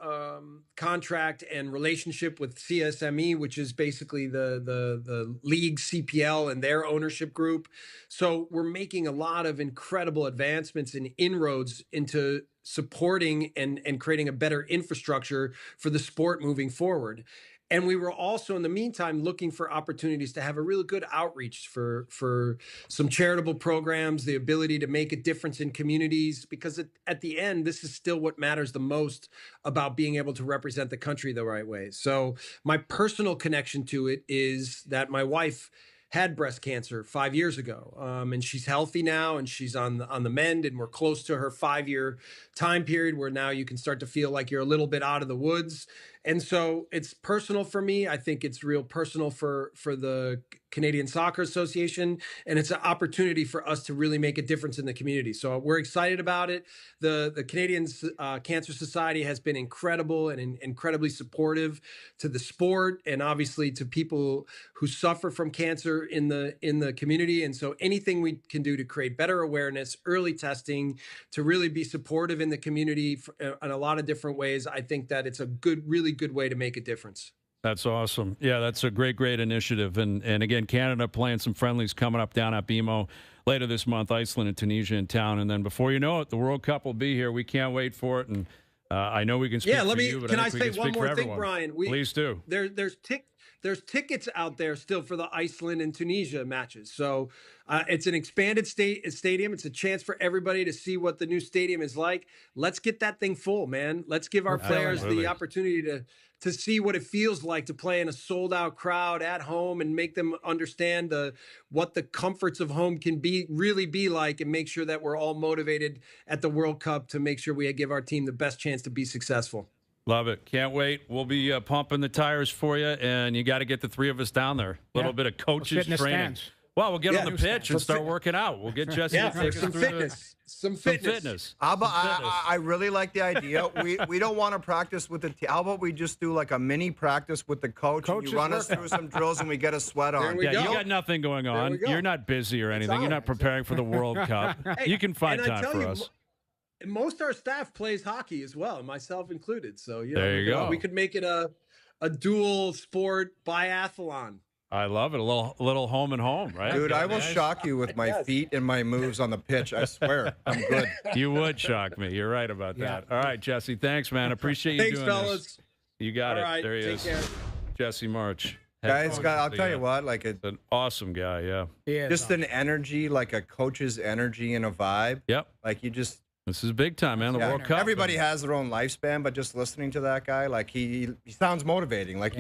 contract and relationship with CSME, which is basically the league CPL and their ownership group. So we're making a lot of incredible advancements and inroads into supporting and creating a better infrastructure for the sport moving forward. And we were also, in the meantime, looking for opportunities to have a really good outreach for some charitable programs, the ability to make a difference in communities, because at the end, this is still what matters the most about being able to represent the country the right way. So my personal connection to it is that my wife had breast cancer 5 years ago, and she's healthy now, and she's on the mend, and we're close to her 5-year time period where now you can start to feel like you're a little bit out of the woods. And so it's personal for me. I think it's real personal for the Canadian Soccer Association, and it's an opportunity for us to really make a difference in the community. So we're excited about it. The Canadian Cancer Society has been incredible and incredibly supportive to the sport, and obviously to people who suffer from cancer in the community. And so anything we can do to create better awareness, early testing, to really be supportive in the community in a lot of different ways, I think that it's a really good way to make a difference. That's awesome. Yeah, that's a great initiative. And again, Canada playing some friendlies coming up down at BMO later this month, Iceland and Tunisia in town. And then before you know it, the World Cup will be here. We can't wait for it. And I know we can speak for you, but can I I think we say can one speak more for thing, everyone. Brian? Please do. There's tickets out there still for the Iceland and Tunisia matches. So it's an expanded stadium. It's a chance for everybody to see what the new stadium is like. Let's get that thing full, man. Let's give our players the opportunity to see what it feels like to play in a sold-out crowd at home and make them understand what the comforts of home can really be like, and make sure that we're all motivated at the World Cup to make sure we give our team the best chance to be successful. Love it. Can't wait. We'll be pumping the tires for you, and you got to get the three of us down there. A little bit of coaches training. Well, we'll get on the pitch and start working out. We'll get Jesse to take us through some fitness. How about, I really like the idea. We don't want to practice with the team. How about we just do like a mini practice with the coach? And you run us through some drills and we get a sweat on. You got nothing going on. You're not busy or anything. You're not preparing for the World Cup. Hey, you can find time for us. Most of our staff plays hockey as well, myself included. So there you go. We could make it a dual sport biathlon. I love it. A little home and home, right? Dude, I will shock you with my feet and my moves on the pitch. I swear. I'm good. You would shock me. You're right about that. All right, Jesse. Thanks, man. Appreciate you doing fellas. This. You got it. Right, there he is. care. Jesse Marsh. Guys, I'll tell you what, like an awesome guy, yeah. Just an energy, like a coach's energy and a vibe. Yep. Like you just. This is big time, man. The World Cup. Everybody has their own lifespan, but just listening to that guy, like he sounds motivating. Like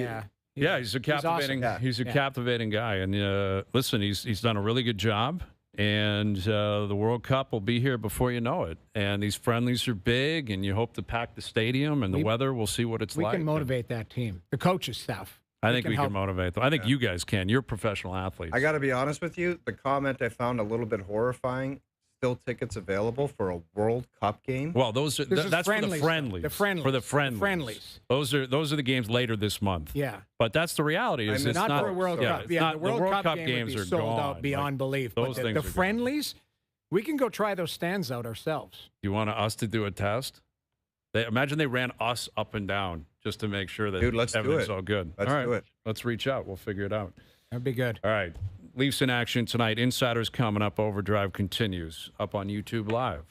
yeah, he's a captivating. He's a captivating guy, and listen, he's done a really good job. And the World Cup will be here before you know it. And these friendlies are big, and you hope to pack the stadium. And the weather, we'll see what it's like. We can motivate that team, the coaches' staff. I think we can motivate them. I think you guys can. You're professional athletes. I got to be honest with you. The comment I found a little bit horrifying. still tickets available for a World Cup game? Well, those are This is that's friendlies, for the friendlies. the friendlies. For the The friendlies. friendlies. Those are the games later this month. Yeah. But that's the reality. Is I mean, it's Not for a World yeah, Cup. it's Yeah, not- the World Cup game games would be are sold gone. out beyond belief. Those But things the are gone. friendlies, we can go try those stands out ourselves. You want us to do a test? Imagine they ran us up and down just to make sure that Dude, let's do everything's it. all good. Let's all right, do it. Let's reach out. We'll figure it out. That'd be good. All right. Leafs in action tonight. Insiders coming up. OverDrive continues up on YouTube Live.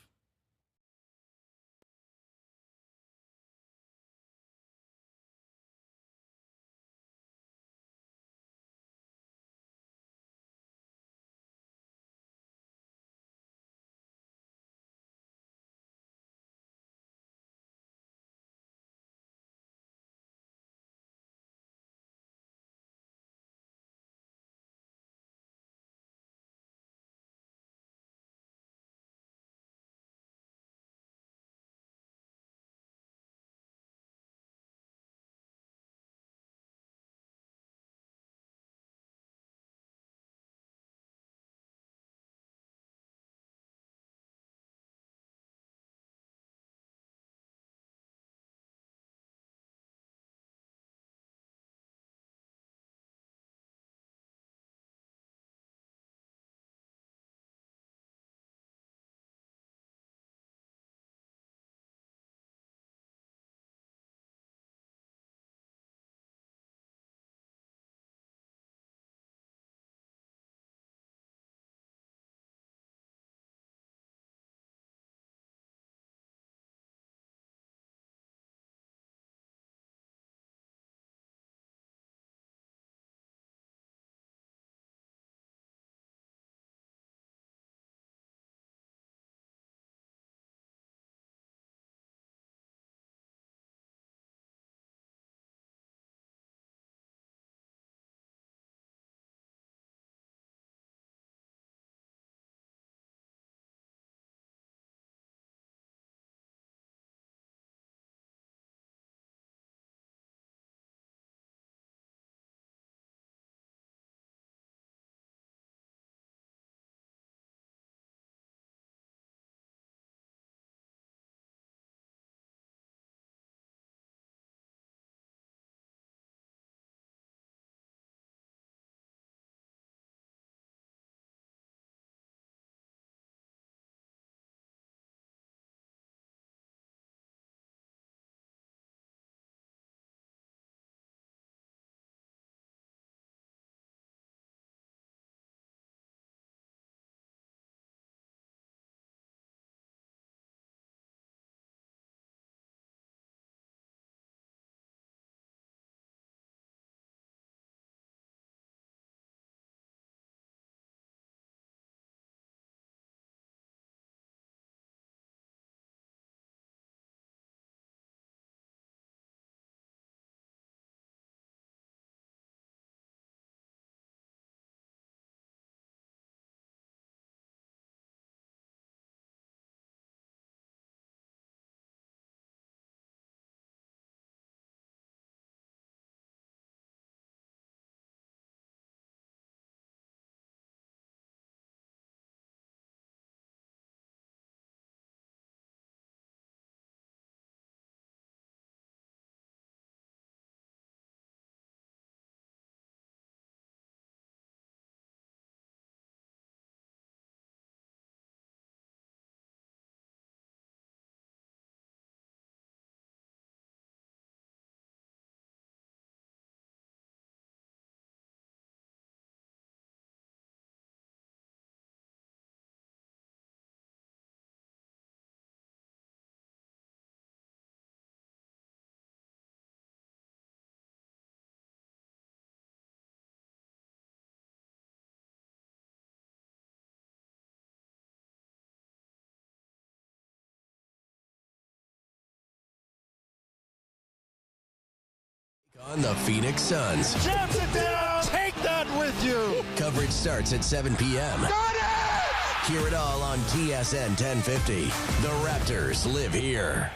On the Phoenix Suns. Jams it down! Take that with you! Coverage starts at 7 p.m. Got it! Hear it all on TSN 1050. The Raptors live here.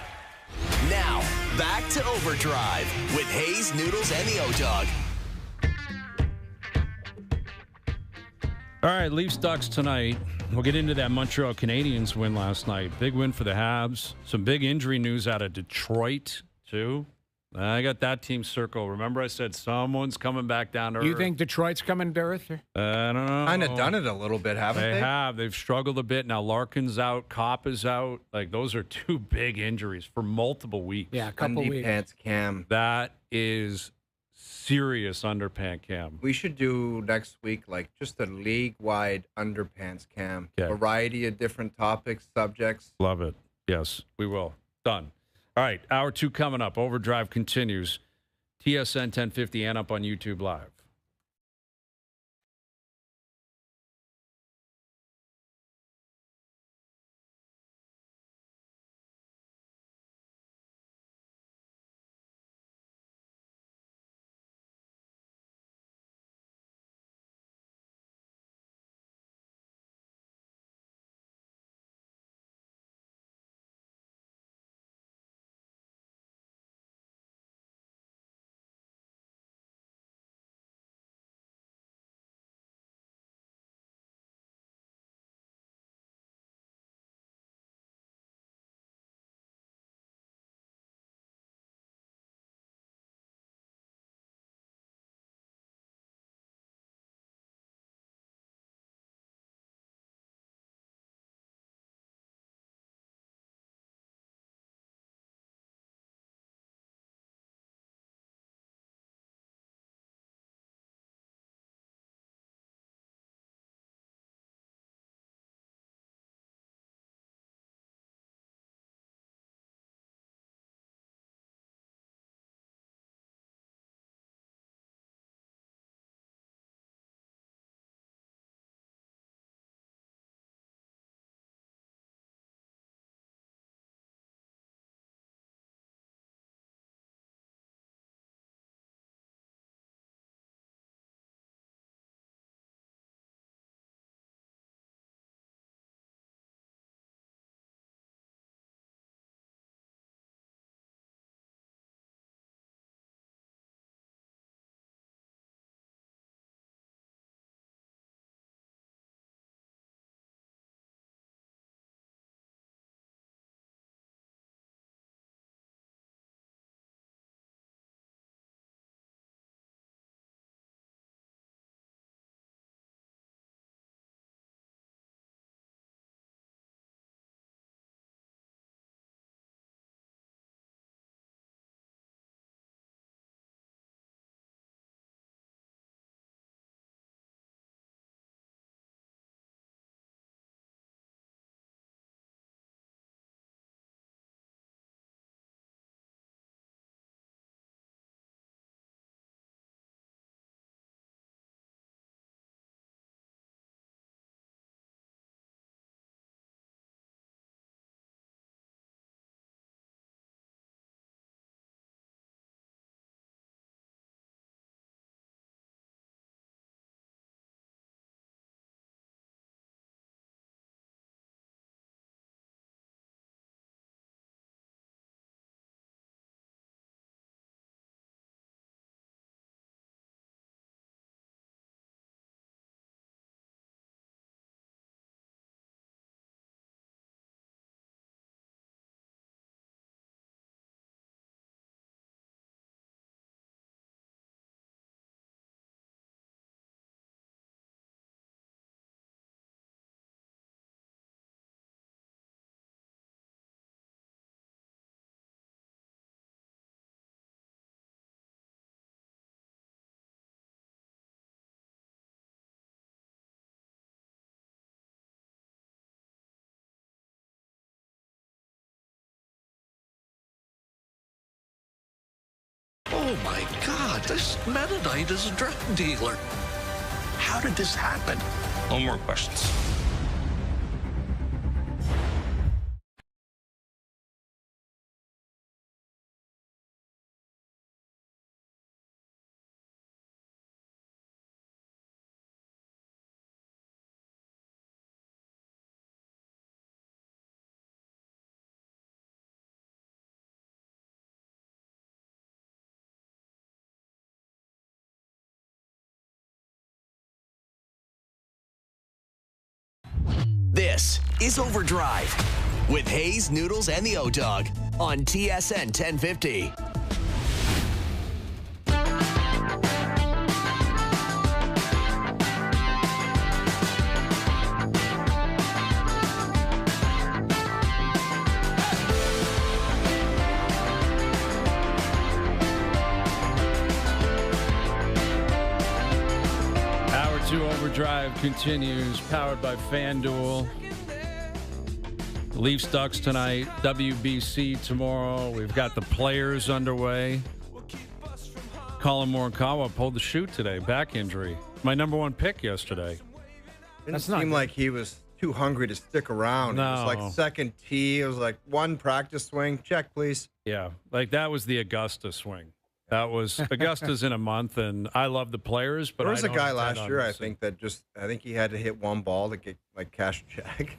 Now, back to OverDrive with Hayes, Noodles, and the O-Dog. All right, Leafs Ducks tonight. We'll get into that Montreal Canadiens win last night. Big win for the Habs. Some big injury news out of Detroit, too. I got that team circled. Remember I said someone's coming back down to earth? You think Detroit's coming to earth? I don't know. Kind of done it a little bit, haven't they? They have. They've struggled a bit. Now Larkin's out. Kopp is out. Like, those are two big injuries for multiple weeks. Yeah, a couple weeks. Underpants Cam. That is serious Underpants Cam. We should do next week like just a league-wide Underpants Cam. Okay. Variety of different topics, subjects. Love it. Yes, we will. Done. All right, hour 2 coming up. Overdrive continues. TSN 1050 and up on YouTube Live. Oh my God, this Meta Knight is a drug dealer. How did this happen? No more questions. This is OverDrive with Hayes, Noodles, and the O-Dog on TSN 1050. OverDrive continues, powered by FanDuel. Leafs Ducks tonight, WBC tomorrow. We've got the players underway. Colin Morikawa pulled the shoot today, back injury. My number one pick yesterday. Didn't seem like he was too hungry to stick around. No. It was like second tee. It was like one practice swing. Check, please. Yeah, like that was the Augusta swing. That was Augusta's in a month, and I love the players, but there was a a guy last year, I think he had to hit one ball to get like cash check.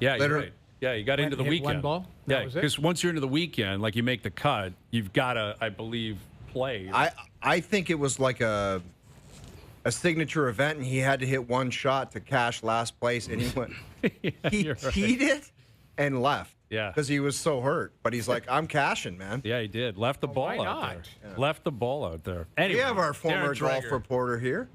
Yeah, you're right. Yeah, you got into the weekend. One ball? Yeah, because once you're into the weekend, like you make the cut, you've got to, I believe, play. I think it was like a signature event, and he had to hit one shot to cash last place, and he went. He teed it and left. Yeah, because he was so hurt. But he's like, I'm cashing, man. Yeah, he did. Left the ball out there. Yeah. Left the ball out there. Anyway, we have our former golf reporter here.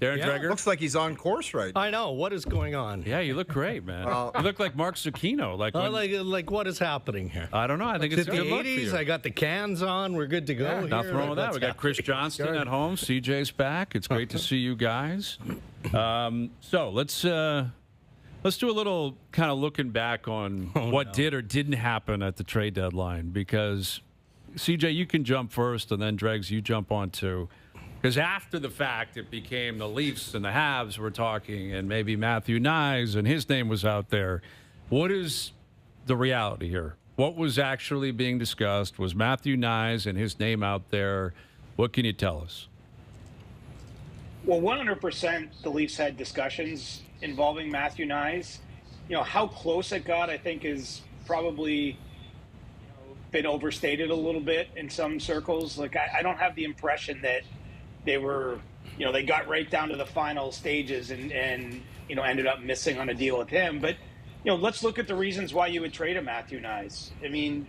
Darren Dreger. Looks like he's on course right now. I know. What is going on? Yeah, you look great, man. You look like Mark Zucchino. Like what is happening here? I don't know. I think it's the good luck for 80s. you. I got the cans on. We're good to go. Yeah, here. nothing wrong with that. We got Chris Johnston at home. CJ's back. It's great to see you guys. So let's do a little kind of looking back on what did or didn't happen at the trade deadline, because CJ, you can jump first, and then Dregs, you jump on too. Because after the fact, it became the Leafs and the Habs were talking, and maybe Matthew Knies, and his name was out there. What is the reality here? What was actually being discussed? Was Matthew Knies and his name out there? What can you tell us? Well, 100% the Leafs had discussions involving Matthew Knies. You know, how close it got, I think, is probably been overstated a little bit in some circles. Like, I don't have the impression that they were, they got right down to the final stages and ended up missing on a deal with him. But, let's look at the reasons why you would trade a Matthew Knies. I mean,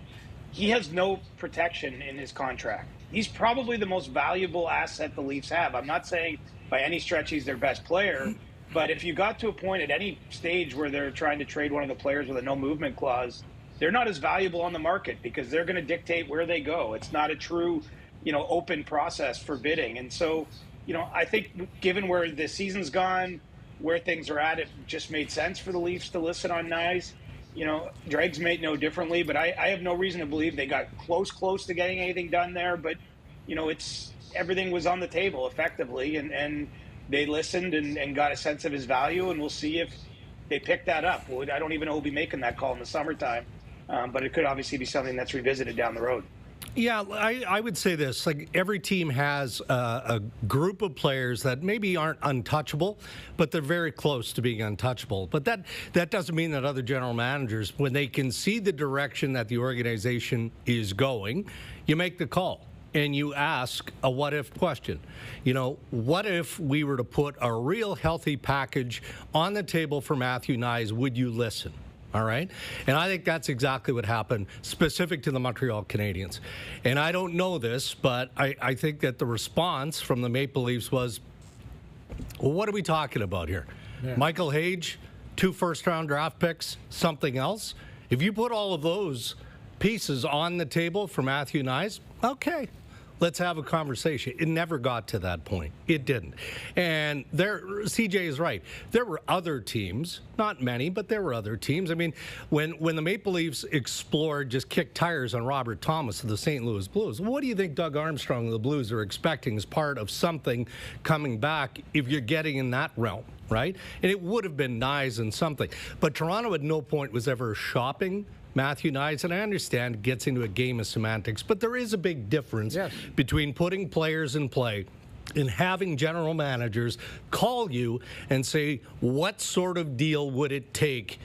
he has no protection in his contract. He's probably the most valuable asset the Leafs have. I'm not saying by any stretch he's their best player, but if you got to a point at any stage where they're trying to trade one of the players with a no movement clause, they're not as valuable on the market because they're going to dictate where they go. It's not a true, open process for bidding. And so, I think given where the season's gone, where things are at, it just made sense for the Leafs to listen on Knies. Dregs made no differently, but I have no reason to believe they got close to getting anything done there. But, everything was on the table effectively, and they listened and got a sense of his value, and we'll see if they pick that up. I don't even know who'll be making that call in the summertime, but it could obviously be something that's revisited down the road. Yeah, I would say this. Like, every team has a group of players that maybe aren't untouchable, but they're very close to being untouchable. But that doesn't mean that other general managers, when they can see the direction that the organization is going, you make the call. And you ask a what-if question. What if we were to put a real healthy package on the table for Matthew Knies? Would you listen? All right? And I think that's exactly what happened, specific to the Montreal Canadiens. And I don't know this, but I think that the response from the Maple Leafs was, well, what are we talking about here? Yeah. Michael Hage, 2 first-round draft picks, something else? If you put all of those pieces on the table for Matthew Knies, okay, let's have a conversation. It never got to that point. It didn't. And CJ is right. There were other teams, not many, but there were other teams. I mean, when the Maple Leafs explored, just kicked tires on Robert Thomas of the St. Louis Blues, what do you think Doug Armstrong of the Blues are expecting as part of something coming back if you're getting in that realm, right? And it would have been Knies and something. But Toronto at no point was ever shopping Matthew Knies, and I understand it gets into a game of semantics, but there is a big difference between putting players in play and having general managers call you and say, what sort of deal would it take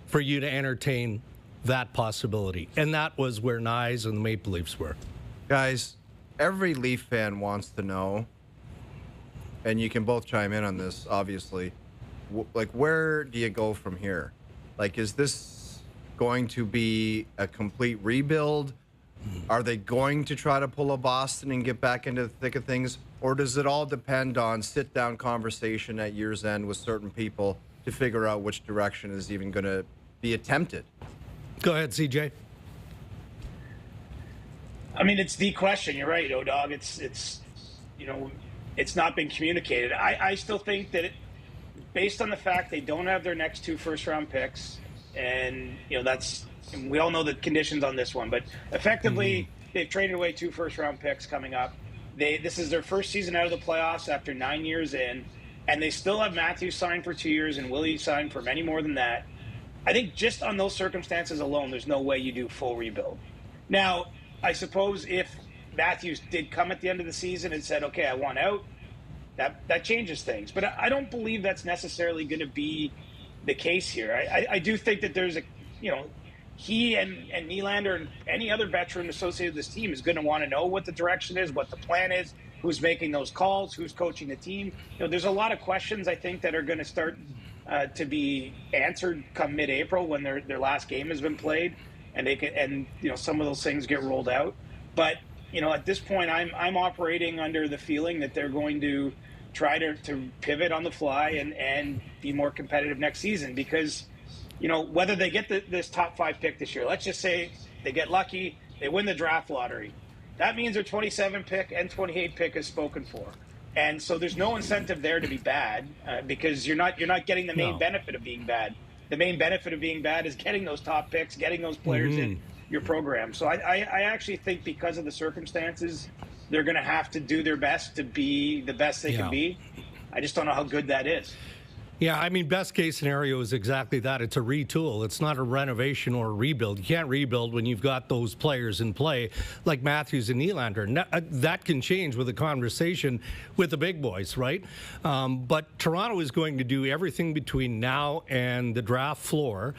for you to entertain that possibility? And that was where Knies and the Maple Leafs were. Guys, every Leaf fan wants to know, and you can both chime in on this, obviously, like, where do you go from here? Like, is this going to be a complete rebuild? Are they going to try to pull a Boston and get back into the thick of things? Or does it all depend on sit-down conversation at year's end with certain people to figure out which direction is even going to be attempted? Go ahead, CJ. I mean, it's the question. You're right, O-Dog. It's it's not been communicated. I still think that based on the fact they don't have their next 2 first-round picks, and, we all know the conditions on this one, but effectively they've traded away 2 first-round picks coming up. This is their first season out of the playoffs after 9 years in, and they still have Matthews signed for 2 years and Willie signed for many more than that. I think just on those circumstances alone, there's no way you do full rebuild. Now, I suppose if Matthews did come at the end of the season and said, okay, I want out, that changes things. But I don't believe that's necessarily going to be the case here. I do think that there's he and Nylander and any other veteran associated with this team is going to want to know what the direction is, what the plan is, who's making those calls, who's coaching the team. There's a lot of questions, I think, that are going to start to be answered come mid-April when their last game has been played, and some of those things get rolled out. But at this point, I'm operating under the feeling that they're going to try to pivot on the fly and be more competitive next season, because whether they get this top 5 pick this year, let's just say they get lucky, they win the draft lottery. That means their 27 pick and 28 pick is spoken for. And so there's no incentive there to be bad because you're not getting the main benefit of being bad. The main benefit of being bad is getting those top picks, getting those players in your program. So I actually think because of the circumstances, they're going to have to do their best to be the best they can be. I just don't know how good that is. Yeah, I mean, best case scenario is exactly that. It's a retool. It's not a renovation or a rebuild. You can't rebuild when you've got those players in play like Matthews and Nylander. That can change with a conversation with the big boys, right? But Toronto is going to do everything between now and the draft floor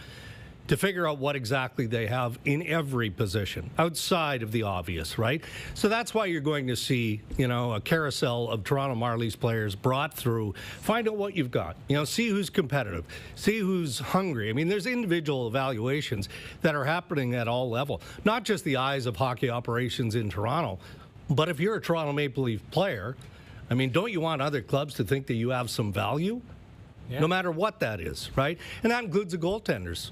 to figure out what exactly they have in every position outside of the obvious, right? So that's why you're going to see, a carousel of Toronto Marlies players brought through. Find out what you've got. See who's competitive. See who's hungry. I mean, there's individual evaluations that are happening at all level, not just the eyes of hockey operations in Toronto, but if you're a Toronto Maple Leaf player, I mean, don't you want other clubs to think that you have some value? Yeah. No matter what that is, right? And that includes the goaltenders.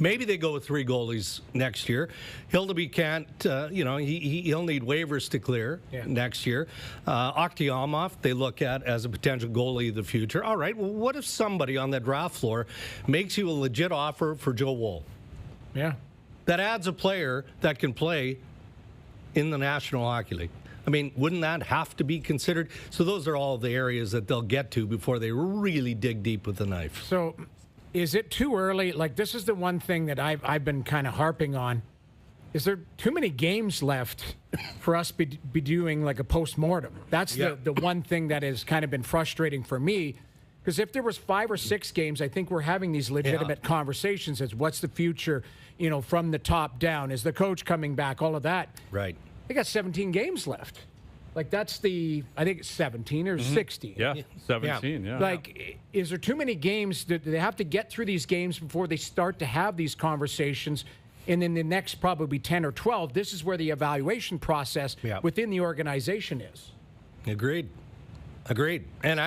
Maybe they go with 3 goalies next year. Hildeby can't, he'll need waivers to clear next year. Akhtiamov, they look at as a potential goalie of the future. All right, well, what if somebody on that draft floor makes you a legit offer for Joe Woll? Yeah. That adds a player that can play in the National Hockey League. I mean, wouldn't that have to be considered? So those are all the areas that they'll get to before they really dig deep with the knife. So is it too early? Like, this is the one thing that I've been kind of harping on. Is there too many games left for us be doing like a post-mortem? That's the one thing that has kind of been frustrating for me. Because if there was 5 or 6 games, I think we're having these legitimate conversations as what's the future, from the top down. Is the coach coming back? All of that. Right. They got 17 games left. Like, that's I think it's 17 or 16. Yeah, 17, yeah. Like, is there too many games? Do they have to get through these games before they start to have these conversations? And then the next probably 10 or 12, this is where the evaluation process within the organization is. Agreed. And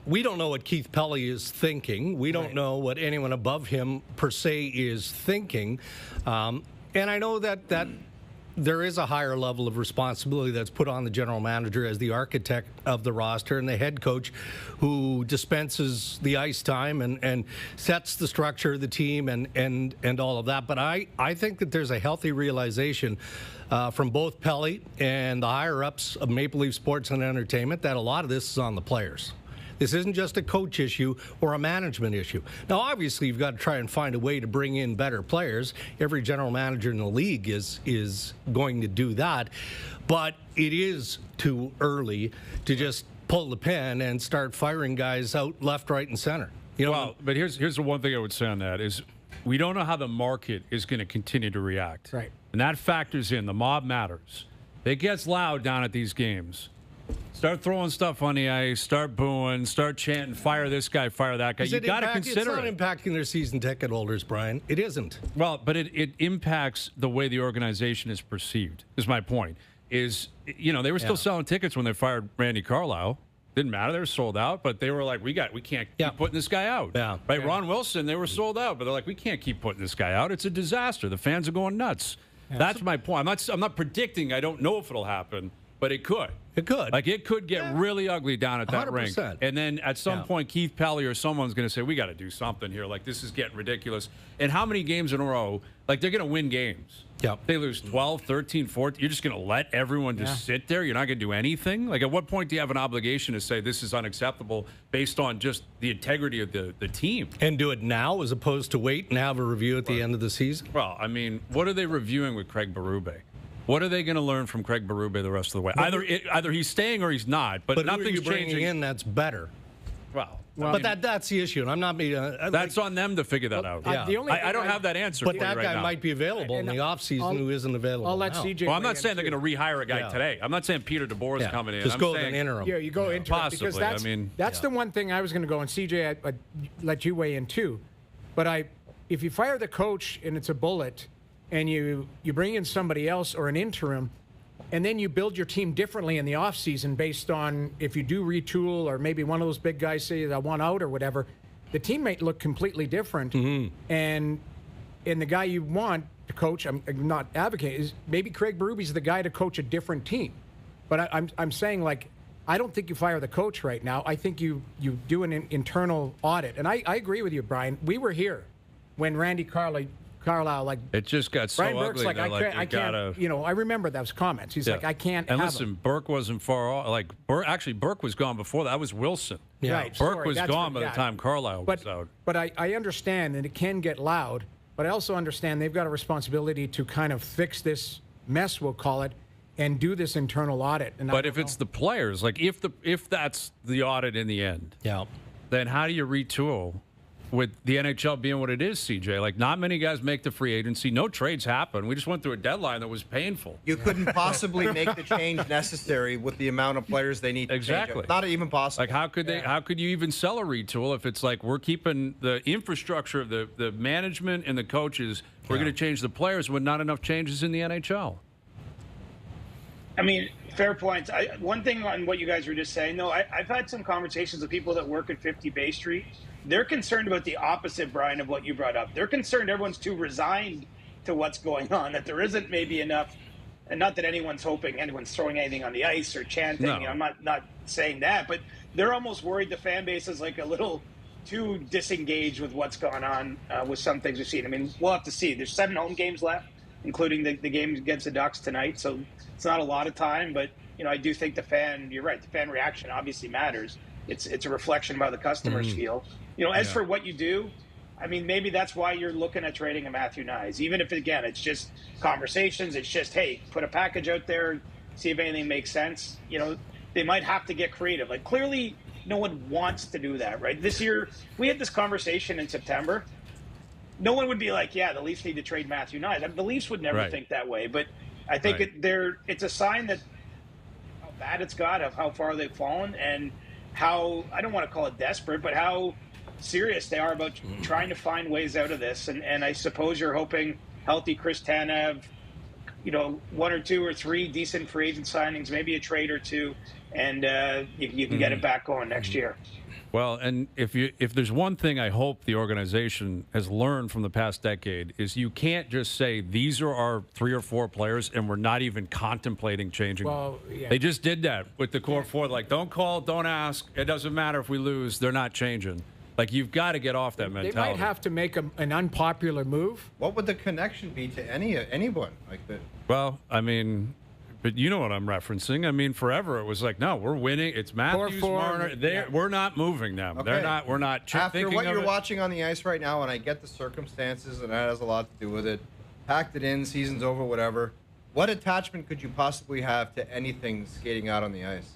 we don't know what Keith Pelley is thinking. We don't know what anyone above him, per se, is thinking. And I know that there is a higher level of responsibility that's put on the general manager as the architect of the roster and the head coach who dispenses the ice time and sets the structure of the team and all of that. But I think that there's a healthy realization from both Pelley and the higher-ups of Maple Leaf Sports and Entertainment that a lot of this is on the players. This isn't just a coach issue or a management issue. Now, obviously, you've got to try and find a way to bring in better players. Every general manager in the league is going to do that. But it is too early to just pull the pin and start firing guys out left, right, and center. But here's the one thing I would say on that is we don't know how the market is going to continue to react. Right. And that factors in. The mob matters. It gets loud down at these games. Start throwing stuff on the ice, start booing, start chanting, fire this guy, fire that guy. You got to consider it's not impacting their season ticket holders, Brian. It isn't. Well, but it impacts the way the organization is perceived, is my point. Is, they were still selling tickets when they fired Randy Carlyle. Didn't matter. They were sold out, but they were like, we can't keep putting this guy out. Yeah. Right? Yeah. Ron Wilson, they were sold out, but they're like, we can't keep putting this guy out. It's a disaster. The fans are going nuts. Yeah. That's my point. I'm not predicting. I don't know if it'll happen, but it could. It could. Like, it could get really ugly down at that 100%. rink. And then at some point, Keith Pelley or someone's going to say, we got to do something here. Like, this is getting ridiculous. And how many games in a row? Like, they're going to win games. Yep. They lose 12, 13, 14. You're just going to let everyone just sit there? You're not going to do anything? Like, at what point do you have an obligation to say this is unacceptable based on just the integrity of the team? And do it now as opposed to wait and have a review at the end of the season? Well, I mean, what are they reviewing with Craig Berube? What are they going to learn from Craig Berube the rest of the way? Either he's staying or he's not, but nothing's changing. In that's better. Well, but that's the issue, and I'm not being. That's on them to figure that out. Yeah. I don't have that answer. But for that you guy now. might be available in the offseason who isn't available. I'll let now. CJ. Well, I'm not saying they're going to rehire a guy today. I'm not saying Peter DeBoer is coming in. Just I'm go saying, with an interim. Yeah, you go into possibly. It because that's the one thing I was going to go. And CJ, I'd let you weigh in too. But if you fire the coach and it's a bullet, and you bring in somebody else or an interim. And then you build your team differently in the offseason based on if you do retool or maybe one of those big guys say that want out or whatever, the team might look completely different. Mm-hmm. And the guy you want to coach, I'm not advocating, is maybe Craig Berube's the guy to coach a different team. But I'm saying, like, I don't think you fire the coach right now. I think you do an internal audit. And I agree with you, Brian. We were here when Randy Carlyle, like, it just got so Brian Burke's ugly. like, I can't. I remember those comments. He's like, I can't. And have listen, him. Burke wasn't far off. Like, Burke was gone before that. That was Wilson. Yeah. Right, Burke was gone by the time Carlisle was out. But I understand, and it can get loud. But I also understand they've got a responsibility to kind of fix this mess, we'll call it, and do this internal audit. And but if it's the players, like if that's the audit in the end, then how do you retool? With the NHL being what it is, CJ, like, not many guys make the free agency. No trades happen. We just went through a deadline that was painful. You couldn't possibly make the change necessary with the amount of players they need to exactly. change. Not even possible. Like, how could they? How could you even sell a retool if it's like we're keeping the infrastructure of the management and the coaches? We're going to change the players with not enough changes in the NHL. I mean, fair points. One thing on what you guys were just saying, though, I've had some conversations with people that work at 50 Bay Street. They're concerned about the opposite, Brian, of what you brought up. They're concerned everyone's too resigned to what's going on, that there isn't maybe enough, and not that anyone's hoping anyone's throwing anything on the ice or chanting. No. I'm not saying that, but they're almost worried the fan base is like a little too disengaged with what's going on with some things we've seen. I mean, we'll have to see. There's 7 home games left, including the game against the Ducks tonight, so it's not a lot of time, but I do think you're right, the fan reaction obviously matters. It's a reflection of how the customers feel. As for what you do, I mean, maybe that's why you're looking at trading a Matthew Knies. Even if, again, it's just conversations, it's just, hey, put a package out there, see if anything makes sense. They might have to get creative. Like, clearly no one wants to do that, right? This year, we had this conversation in September. No one would be like, yeah, the Leafs need to trade Matthew Knies. I mean, the Leafs would never think that way. But I think it's a sign that how bad it's got, of how far they've fallen, and how, I don't want to call it desperate, but how serious they are about trying to find ways out of this. And I suppose you're hoping healthy Chris Tanev, 1 or 2 or 3 decent free agent signings, maybe a trade or 2, and you can get it back going next year. Well, and if there's one thing I hope the organization has learned from the past decade is you can't just say these are our 3 or 4 players and we're not even contemplating changing them. They just did that with the core 4. Like, don't call, don't ask. It doesn't matter if we lose. They're not changing. Like, you've got to get off that mentality. They might have to make an unpopular move. What would the connection be to anyone like that? Well, I mean, but you know what I'm referencing. I mean, forever it was like, no, we're winning. It's Matthews, Marner. We're not moving them. Okay. We're not. After what you're watching on the ice right now, and I get the circumstances, and that has a lot to do with it. Packed it in, season's over, whatever. What attachment could you possibly have to anything skating out on the ice?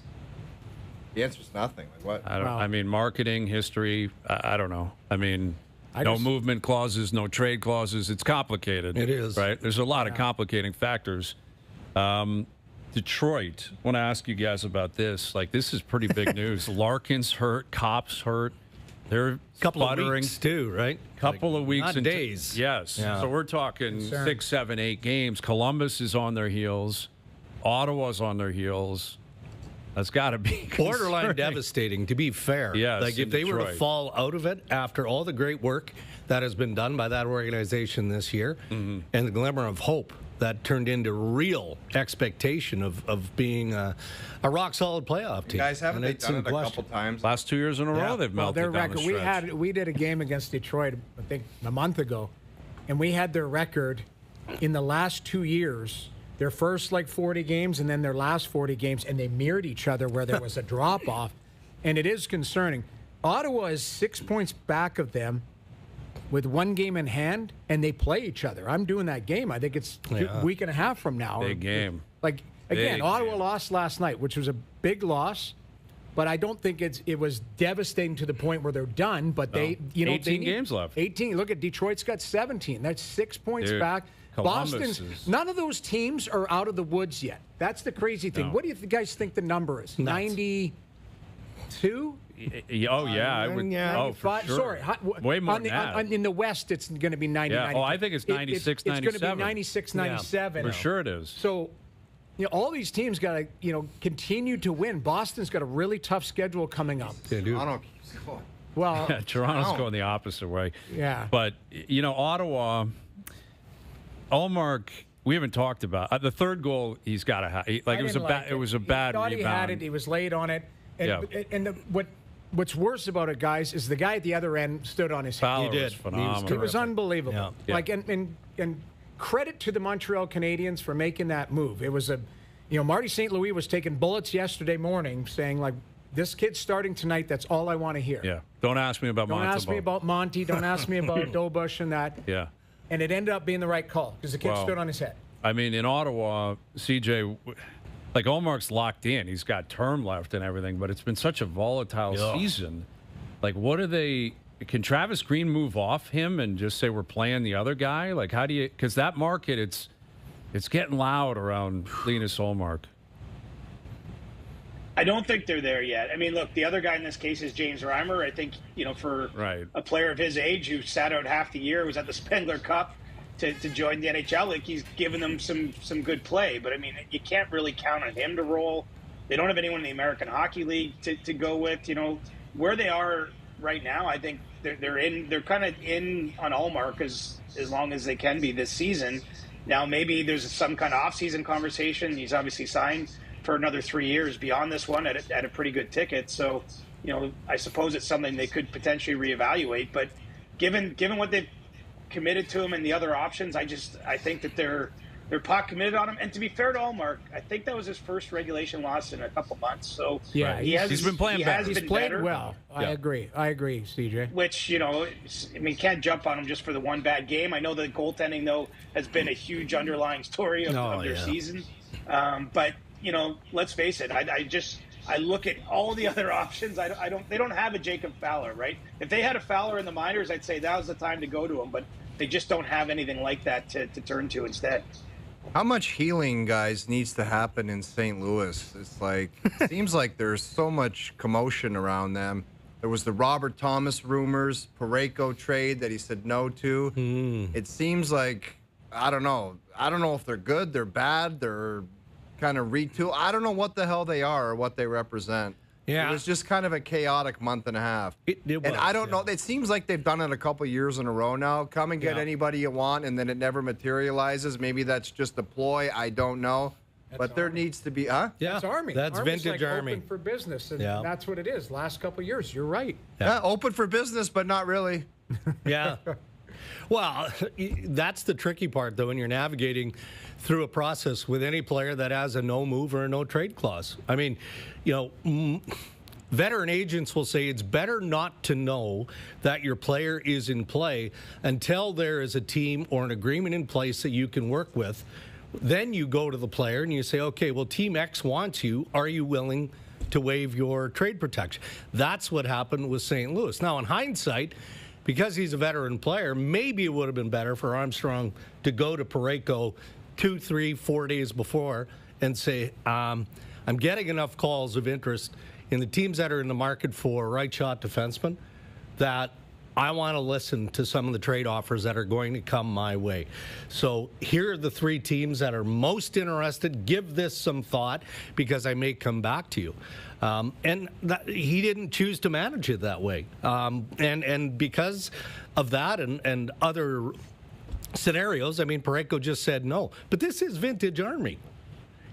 The answer is nothing. Like what? I mean, marketing, history. I don't know. I mean, no movement clauses, no trade clauses. It's complicated. It is. Right? There's a lot of complicating factors. Detroit, I want to ask you guys about this. Like, this is pretty big news. Larkin's hurt. Kopp's hurt. They're couple sputtering. of weeks too, right? Couple of weeks. Not days. Yes. Yeah. So we're talking 6, 7, 8 games. Columbus is on their heels. Ottawa's on their heels. That's got to be borderline devastating, to be fair. Yes, like, if they were to fall out of it after all the great work that has been done by that organization this year, and the glimmer of hope that turned into real expectation of being a rock-solid playoff team. You guys, haven't they done it a couple times? Last 2 years in a row, they've melted their down record. the stretch. We did a game against Detroit, I think, a month ago, and we had their record in the last 2 years. Their first 40 games and then their last 40 games, and they mirrored each other where there was a drop-off, and it is concerning. Ottawa is 6 points back of them with 1 game in hand, and they play each other. I'm doing that game. I think it's a week and a half from now. Big game. Again, Big Ottawa game. lost last night, which was a big loss, but I don't think it was devastating to the point where they're done. But they 18 games left. 18. Look at Detroit's got 17. That's 6 points back. Columbus none of those teams are out of the woods yet. That's the crazy thing. No. What do you guys think the number is? 92? Oh, yeah. I would. Oh, for sure. Sorry. Way more than that. In the West, it's going to be 90. Yeah. Oh, I think it's 96, 97. It's going to be 96, 97. For sure it is. So, all these teams got to, continue to win. Boston's got a really tough schedule coming up. Well, Toronto's going the opposite way. Yeah. But, Ottawa, Ullmark, we haven't talked about. The third goal he's got to have. It was a bad rebound. He had it. He was late on it. And what's worse about it, guys, is the guy at the other end stood on his head. Fowler was phenomenal. He was unbelievable. Yeah. And credit to the Montreal Canadiens for making that move. It was Marty St. Louis was taking bullets yesterday morning, saying this kid's starting tonight. That's all I want to hear. Yeah. Don't ask me about Monty. Don't ask me about Monty. Don't ask me about Dobush and that. Yeah. And it ended up being the right call because the kid stood on his head. I mean, in Ottawa, CJ, Ullmark's locked in. He's got term left and everything, but it's been such a volatile season. What are they? Can Travis Green move off him and just say we're playing the other guy? How do you? Because that market, it's getting loud around Linus Ullmark. I don't think they're there yet. I mean, look, the other guy in this case is James Reimer. I think, for a player of his age who sat out half the year, was at the Spengler Cup to join the NHL, he's given them some good play. But, I mean, you can't really count on him to roll. They don't have anyone in the American Hockey League to go with. Where they are right now, I think they're kind of in on Ullmark as long as they can be this season. Now, maybe there's some kind of off-season conversation. He's obviously signed for another 3 years beyond this one at a pretty good ticket. So, I suppose it's something they could potentially reevaluate. But given what they've committed to him and the other options, I think that they're pot committed on him. And to be fair to Ullmark, I think that was his first regulation loss in a couple months. So yeah, he's been playing better. He's played well. I agree, CJ. Which, can't jump on him just for the one bad game. I know the goaltending, though, has been a huge underlying story of their season. But let's face it. I look at all the other options. They don't have a Jacob Fowler, right? If they had a Fowler in the minors, I'd say that was the time to go to him. But they just don't have anything like that to turn to instead. How much healing, guys, needs to happen in St. Louis? It's seems like there's so much commotion around them. There was the Robert Thomas rumors, Parayko trade that he said no to. It seems like, I don't know if they're good, they're bad, they're kind of retool. I don't know what the hell they are or what they represent. Yeah. It was just kind of a chaotic month and a half. And I don't know. It seems like they've done it a couple years in a row now. Come and get anybody you want, and then it never materializes. Maybe that's just a ploy. I don't know. But there needs to be, Yeah. That's Army. That's Army's vintage Army. Open for business, and that's what it is. Last couple of years, you're right. Yeah, open for business, but not really. Yeah. Well, that's the tricky part, though, when you're navigating through a process with any player that has a no move or a no trade clause. I mean, veteran agents will say it's better not to know that your player is in play until there is a team or an agreement in place that you can work with. Then you go to the player and you say, okay, well, Team X wants you. Are you willing to waive your trade protection? That's what happened with St. Louis. Now, in hindsight, because he's a veteran player, maybe it would have been better for Armstrong to go to Parayko 2, 3, 4 days before and say, I'm getting enough calls of interest in the teams that are in the market for right shot defensemen that I want to listen to some of the trade offers that are going to come my way. So here are the 3 teams that are most interested. Give this some thought because I may come back to you. He didn't choose to manage it that way. And because of that and other scenarios, I mean, Parayko just said no. But this is vintage Army.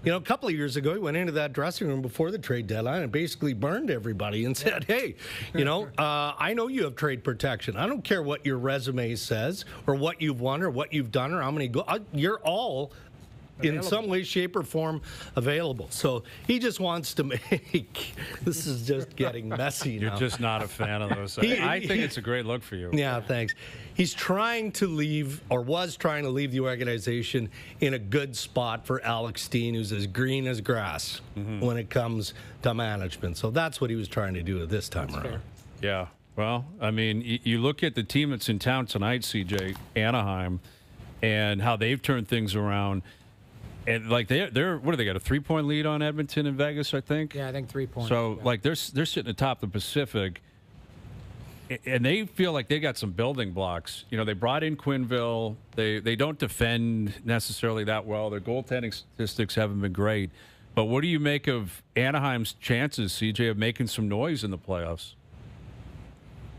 You know, a couple of years ago, he went into that dressing room before the trade deadline and basically burned everybody and said, hey, you know, I know you have trade protection. I don't care what your resume says or what you've won or what you've done or how many goals. You're all in some way, shape, or form available. So he just wants to make this is just getting messy now. You're just not a fan of those. I think it's a great look for you. Yeah, thanks. He's trying to leave, or was trying to leave the organization in a good spot for Alex Steen, who's as green as grass when it comes to management. So that's what he was trying to do this time around. Fair. Yeah. Well, I mean, you look at the team that's in town tonight, CJ, Anaheim, and how they've turned things around. And like they're what do they got, a 3-point lead on Edmonton and Vegas, I think? Yeah, I think 3 points. So yeah. like they're sitting atop the Pacific, and they feel like they got some building blocks. You know, they brought in Quenneville. They don't defend necessarily that well. Their goaltending statistics haven't been great. But what do you make of Anaheim's chances, CJ, of making some noise in the playoffs?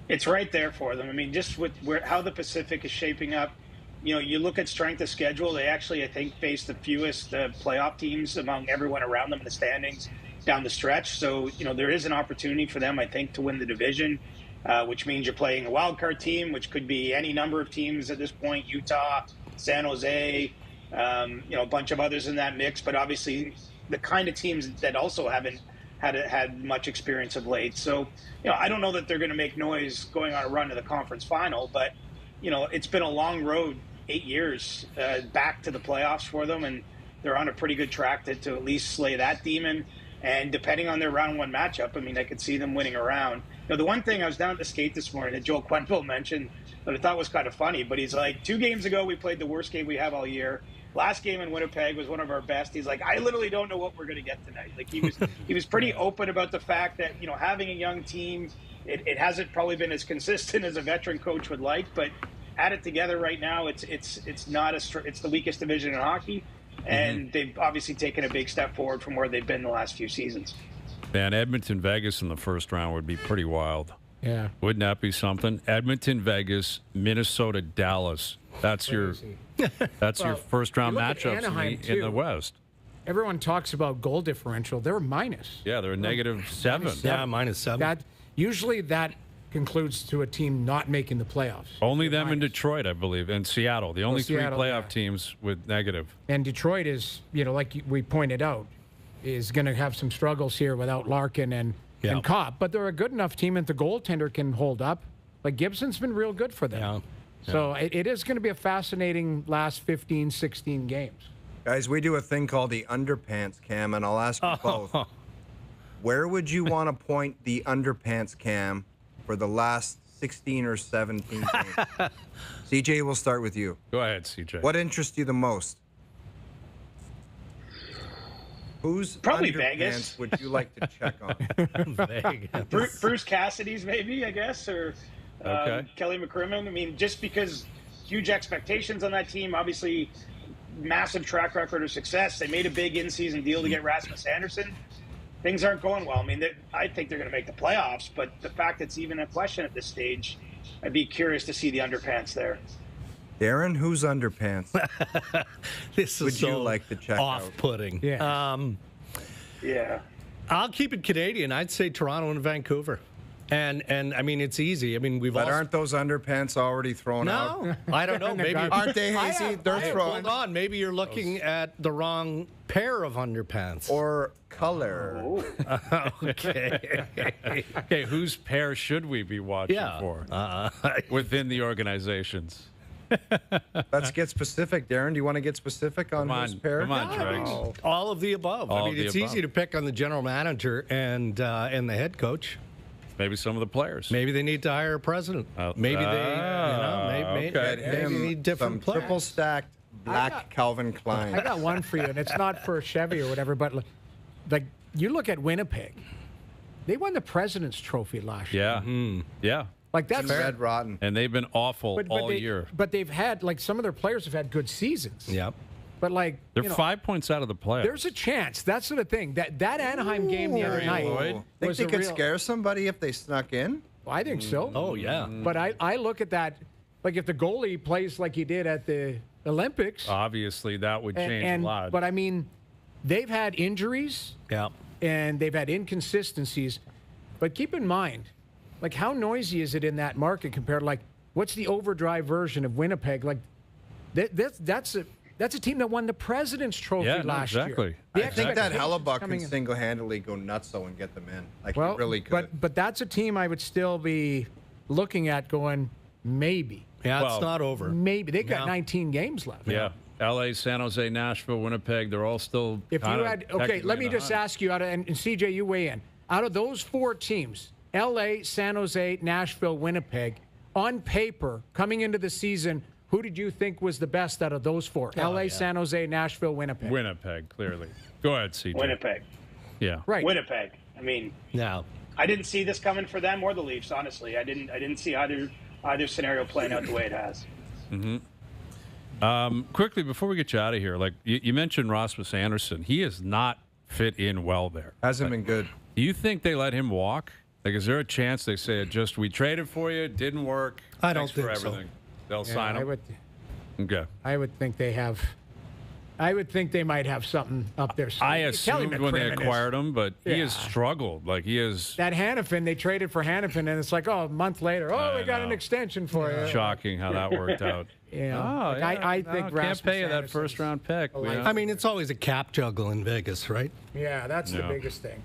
It's right there for them. I mean, just with how the Pacific is shaping up. You know, you look at strength of schedule, they actually, I think, face the fewest playoff teams among everyone around them in the standings down the stretch. So, you know, there is an opportunity for them, I think, to win the division, which means you're playing a wild card team, which could be any number of teams at this point, Utah, San Jose, you know, a bunch of others in that mix. But obviously the kind of teams that also haven't had much experience of late. So, you know, I don't know that they're going to make noise going on a run to the conference final, but, you know, it's been a long road. 8 years back to the playoffs for them, and they're on a pretty good track to at least slay that demon. And depending on their round 1 matchup, I mean, I could see them winning a round. You know, the one thing I was down at the skate this morning that Joel Quenneville mentioned that I thought was kind of funny, but he's like, 2 games ago we played the worst game we have all year. Last game in Winnipeg was one of our best. He's like, I literally don't know what we're going to get tonight. Like he was pretty open about the fact that, you know, having a young team, it hasn't probably been as consistent as a veteran coach would like, but add it together right now, it's the weakest division in hockey, and they've obviously taken a big step forward from where they've been the last few seasons. Man, Edmonton, Vegas in the first round would be pretty wild. Yeah. Wouldn't that be something? Edmonton, Vegas, Minnesota, Dallas. That's your first round matchups in the West. Everyone talks about goal differential. They're minus. Yeah, they're a -7. Yeah, -7. Usually that concludes to a team not making the playoffs. Only them in Detroit, I believe, and Seattle. The only 3 playoff teams with negative. And Detroit is, you know, like we pointed out, is going to have some struggles here without Larkin and Kopp. But they're a good enough team that the goaltender can hold up. Like Gibson's been real good for them. Yeah. So it is going to be a fascinating last 15, 16 games. Guys, we do a thing called the Underpants Cam, and I'll ask you both. Where would you want to point the Underpants Cam for the last 16 or 17 games? CJ, we'll start with you. Go ahead, CJ. What interests you the most? Whose Probably Underpants Vegas. would you like to check on? Vegas. Bruce Cassidy's maybe, I guess, or Kelly McCrimmon. I mean, just because huge expectations on that team, obviously massive track record of success. They made a big in-season deal to get Rasmus Anderson. Things aren't going well. I mean, I think they're going to make the playoffs, but the fact it's even a question at this stage, I'd be curious to see the Underpants there. Darren, who's Underpants? This is would so you like to check off-putting. Yeah. Yeah. I'll keep it Canadian. I'd say Toronto and Vancouver. And I mean, it's easy. I mean, But aren't those Underpants already thrown out? No, I don't know. Maybe Aren't they, Hazy? They're thrown. Hold on. Maybe you're looking at the wrong pair of underpants. Or color. Okay. Okay, whose pair should we be watching for within the organizations? Let's get specific, Darren. Do you want to get specific on whose pair? Come on, Dregs. All of the above. I mean, it's easy to pick on the general manager and the head coach. Maybe some of the players. Maybe they need to hire a president. Maybe they, maybe Get they him need different some players. triple stacked Black Calvin Klein. I got one for you, and it's not for Chevy or whatever, but like you look at Winnipeg, they won the President's Trophy last year. Yeah. Yeah. Like that's Red Rotten. And they've been awful all year. But they've had like some of their players have had good seasons. Yep. But like They're 5 points out of the playoffs. There's a chance. That's the thing. That Anaheim game the other night. Think they could scare somebody if they snuck in? Well, I think so. Oh yeah. But I look at that, like if the goalie plays like he did at the Olympics. Obviously, that would change a lot. But I mean, they've had injuries. Yeah. And they've had inconsistencies. But keep in mind, like how noisy is it in that market compared to like what's the OverDrive version of Winnipeg? Like that's a team that won the President's Trophy last exactly. year. I think that Hellebuck can single-handedly go nutso and get them in. Like he really could. But that's a team I would still be looking at going, maybe. Yeah, it's not over. Maybe. They got 19 games left. Yeah. L.A., San Jose, Nashville, Winnipeg, they're all still If you had, okay, let me just ask you, and CJ, you weigh in. Out of those 4 teams, L.A., San Jose, Nashville, Winnipeg, on paper, coming into the season, who did you think was the best out of those 4? L.A., San Jose, Nashville, Winnipeg. Winnipeg, clearly. Go ahead, CJ. Winnipeg. Yeah. Right. Winnipeg. I mean, no. I didn't see this coming for them or the Leafs, honestly. I didn't see either scenario playing out the way it has. Quickly, before we get you out of here, like you mentioned Rasmus Andersson. He has not fit in well there. Hasn't been good. Do you think they let him walk? Like, is there a chance they say, we traded for you, it didn't work? I don't Thanks for think so. everything. They'll sign him? Okay. I would think they have. I would think they might have something up their sleeve. I assumed when they acquired him, but he has struggled. Like, he is. That Hannafin, they traded for Hannafin, and it's like, a month later, we got an extension for you. Shocking how that worked out. I think can't pay you that first-round pick. I mean, it's always a cap juggle in Vegas, right? Yeah, that's the biggest thing.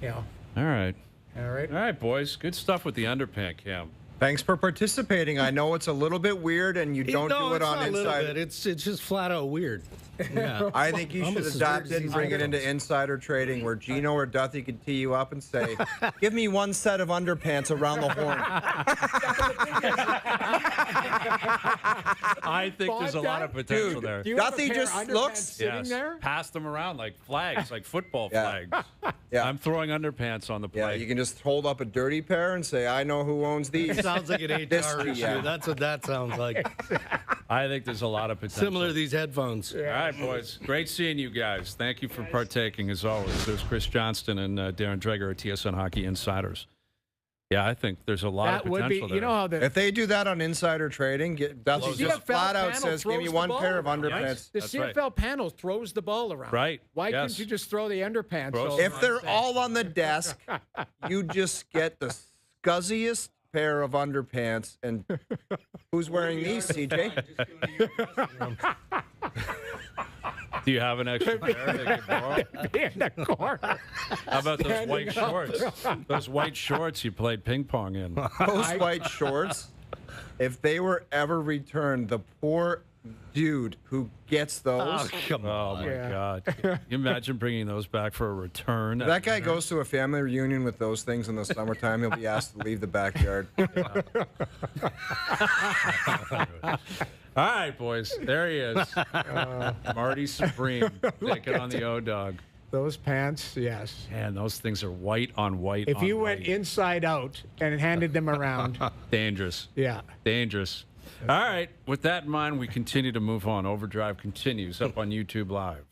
All right. All right, boys. Good stuff with the Underpants Cam. Thanks for participating. I know it's a little bit weird, and you don't do it on Inside. It's just flat out weird. Yeah. I think you should adopt it and bring it into insider trading, where Gino or Duthie could tee you up and say, "Give me one set of underpants around the horn." I think there's a lot of potential there. Duthie just looks. There? Pass them around like flags, like football flags. Yeah. I'm throwing underpants on the plate. Yeah, you can just hold up a dirty pair and say, "I know who owns these." Sounds like an HR issue. Yeah. That's what that sounds like. I think there's a lot of potential. Similar to these headphones. All right, boys. Great seeing you guys. Thank you for partaking, as always. There's Chris Johnston and Darren Dreger at TSN Hockey Insiders. Yeah, I think there's a lot of potential there. You know how if they do that on insider trading, Duthie just flat out says, "Give me one pair of underpants." The CFL panel throws the ball around. Right. Why couldn't you just throw the underpants? If they're all on the desk, you just get the scuzziest pair of underpants. And who's wearing these, CJ? Do you have an extra pair they could borrow? In the corner. How about those white shorts? Those white shorts you played ping pong in. Those white shorts, if they were ever returned, the poor dude who gets those. Oh, come on. Oh, my God. Can you imagine bringing those back for a return? If that guy goes to a family reunion with those things in the summertime, he'll be asked to leave the backyard. All right, boys. There he is. Marty Supreme taking on the O-Dog. Those pants, yes. Man, those things are white on white. If you went inside out and handed them around. Dangerous. Yeah. Dangerous. All right. With that in mind, we continue to move on. OverDrive continues up on YouTube Live.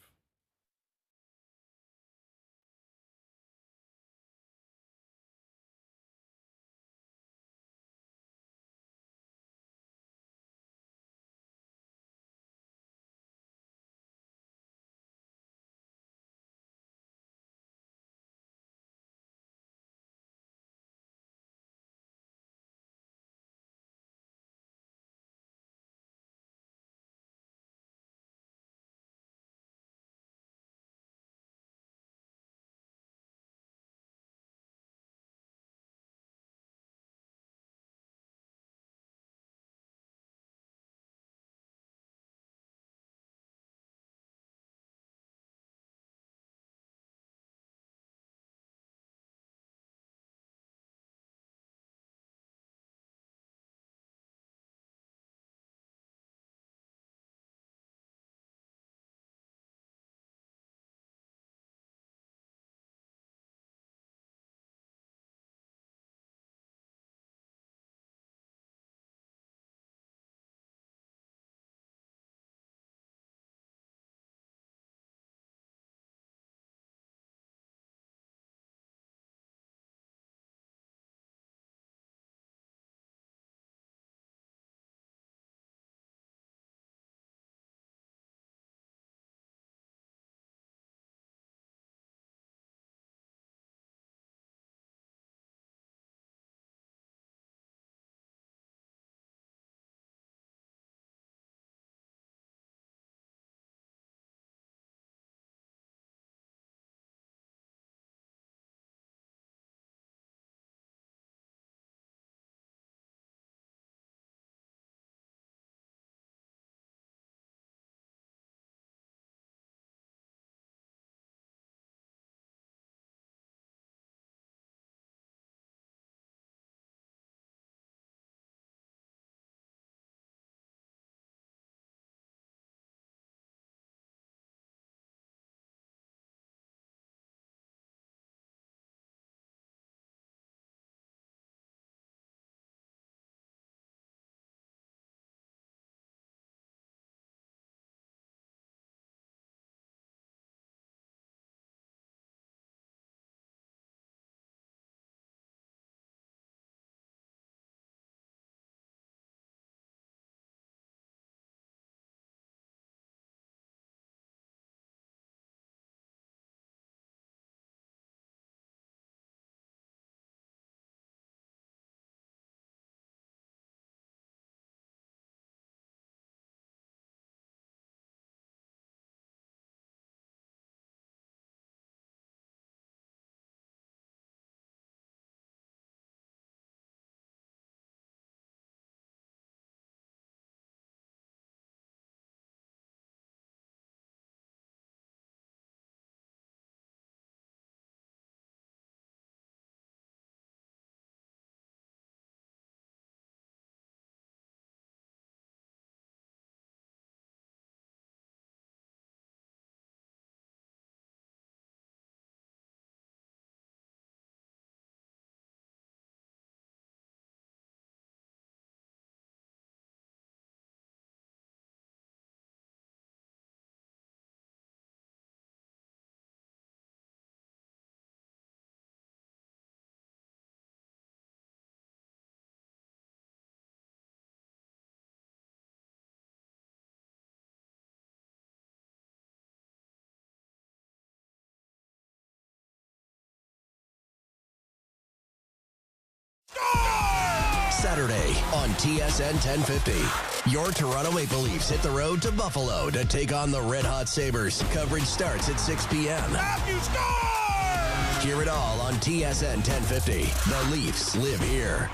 Saturday on TSN 1050. Your Toronto Maple Leafs hit the road to Buffalo to take on the Red Hot Sabres. Coverage starts at 6 p.m. Matthew scores! Hear it all on TSN 1050. The Leafs live here.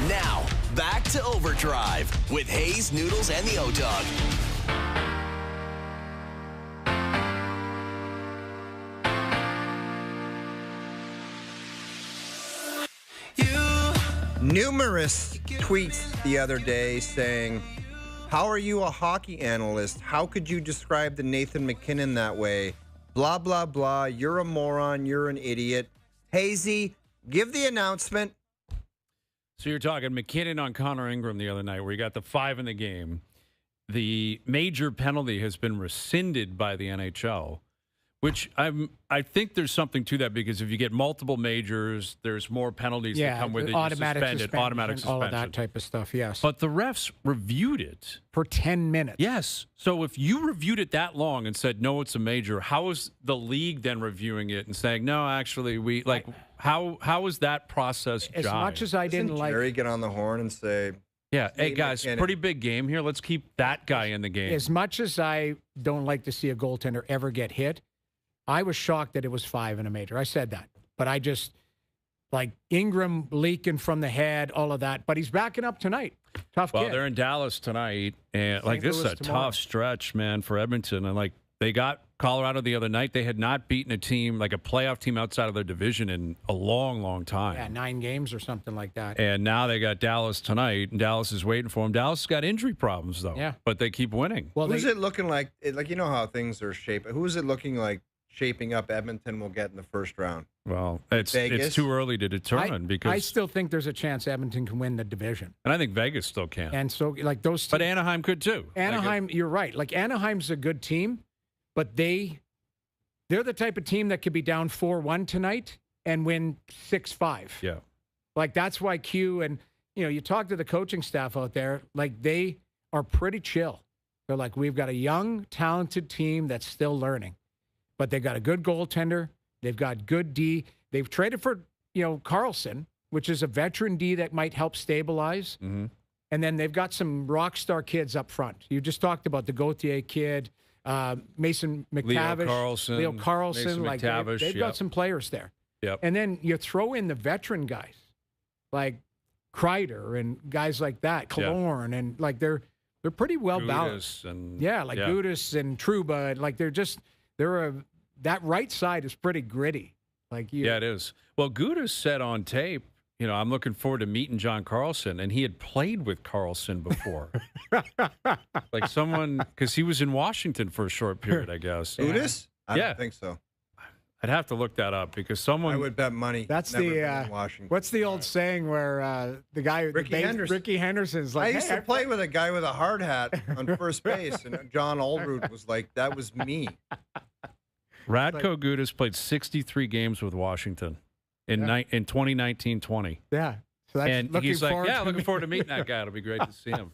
Now, back to Overdrive with Hayes, Noodles, and the O-Dog. Numerous tweets the other day saying, how are you a hockey analyst? How could you describe the Nathan MacKinnon that way? Blah, blah, blah. You're a moron. You're an idiot. Hazy, give the announcement. So you're talking McKinnon on Connor Ingram the other night where he got the 5 in the game. The major penalty has been rescinded by the NHL, which I think there's something to that because if you get multiple majors, there's more penalties that come with it. Automatic suspension, all of that type of stuff, yes. But the refs reviewed it. For 10 minutes. Yes. So if you reviewed it that long and said, no, it's a major, how is the league then reviewing it and saying, no, actually, we like... How is that process as much as I didn't like Jerry get on the horn and say, yeah, hey guys, pretty big game here. Let's keep that guy in the game. As much as I don't like to see a goaltender ever get hit, I was shocked that it was 5 in a major. I said that. But I just like Ingram leaking from the head, all of that. But he's backing up tonight. Tough Well, kid. They're in Dallas tonight, and like this is a tough stretch, man, for Edmonton. And like they got Colorado the other night. They had not beaten a team, like a playoff team outside of their division in a long, long time. Yeah, 9 games or something like that. And now they got Dallas tonight, and Dallas is waiting for them. Dallas has got injury problems, though. Yeah. But they keep winning. Well, who's it looking like? Like, you know how things are shaping. Who is it looking like shaping up Edmonton will get in the first round? Well, it's too early to determine because I still think there's a chance Edmonton can win the division. And I think Vegas still can. And so, like, those teams, But Anaheim could, too. Anaheim, you're right. Like, Anaheim's a good team, but they're the type of team that could be down 4-1 tonight and win 6-5. Yeah. Like, that's why Q and, you talk to the coaching staff out there, like, they are pretty chill. They're like, we've got a young, talented team that's still learning. But they got a good goaltender. They've got good D. They've traded for, Carlson, which is a veteran D that might help stabilize. Mm-hmm. And then they've got some rock star kids up front. You just talked about the Gauthier kid. Mason McTavish, Leo Carlson, Mason like McTavish, they've got some players there. Yep. And then you throw in the veteran guys like Kreider and guys like that, Killorn, and like they're pretty well balanced. Gudis and Trouba, and like that right side is pretty gritty. Yeah, it is. Well, Gudis said on tape, I'm looking forward to meeting John Carlson, and he had played with Carlson before. Like someone, because he was in Washington for a short period, I guess. Gudis? I don't think so. I'd have to look that up because someone. I would bet money. That's never been in Washington. What's the old saying where the guy, Ricky Henderson's like, I used to play with a guy with a hard hat on first base, and John Aldroot was like, that was me. Radko Gudis played 63 games with Washington in 2019-20. Yeah. So that's and he's like, looking forward to meeting that guy. It'll be great to see him.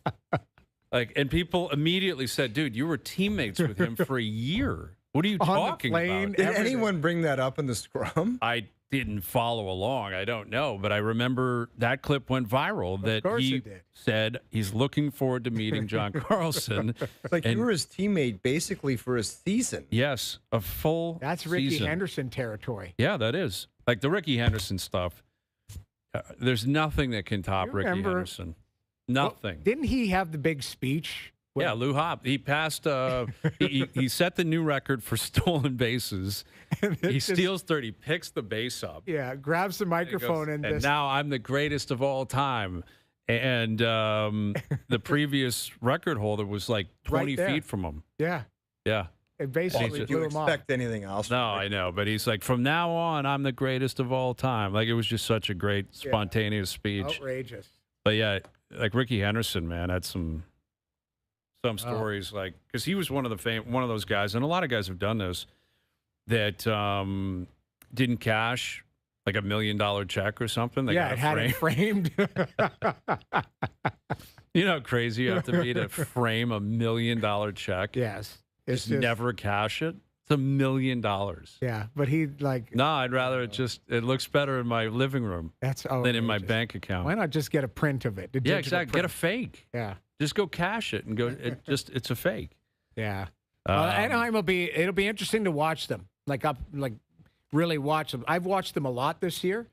And people immediately said, dude, you were teammates with him for a year. What are you talking about? Did anyone bring that up in the scrum? I didn't follow along. I don't know. But I remember that clip went viral that he said he's looking forward to meeting John Carlson. It's like you were his teammate basically for a season. Yes, a full That's Ricky season. Henderson territory. Yeah, that is. Like the Ricky Henderson stuff. There's nothing that can top Ricky Henderson. Nothing. Well, didn't he have the big speech? Yeah, Lou Hop. He passed. He set the new record for stolen bases. He steals 30, picks the base up. Yeah, grabs the microphone and now I'm the greatest of all time. And the previous record holder was like 20 feet from him. Yeah. Yeah. It basically blew him off. Expect anything else? No, I know, but he's like, from now on, I'm the greatest of all time. Like it was just such a great spontaneous speech. Outrageous. But yeah, like Ricky Henderson, man, had some stories, like because he was one of those guys, and a lot of guys have done this that didn't cash like $1 million check or something. They got it framed. You know how crazy you have to be to frame $1 million check. Yes, just never cash it. It's $1 million. Yeah, but he No, I'd rather it looks better in my living room than in my bank account. Why not just get a print of it? Yeah, exactly. Get a fake. Yeah. Just go cash it and go. It's a fake. Yeah. Anaheim it'll be interesting to watch them. Really watch them. I've watched them a lot this year,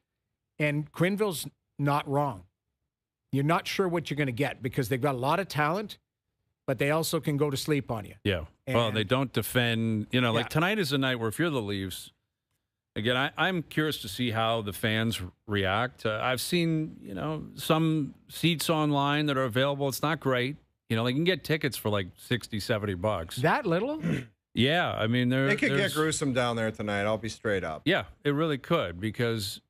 and Quenneville's not wrong. You're not sure what you're going to get because they've got a lot of talent, but they also can go to sleep on you. Yeah. Well, they don't defend. Tonight is a night where if you're the Leafs, again, I'm curious to see how the fans react. I've seen, some seats online that are available. It's not great. They can get tickets for like $60, $70. That little? Yeah. I mean, they could get gruesome down there tonight. I'll be straight up. Yeah, it really could because,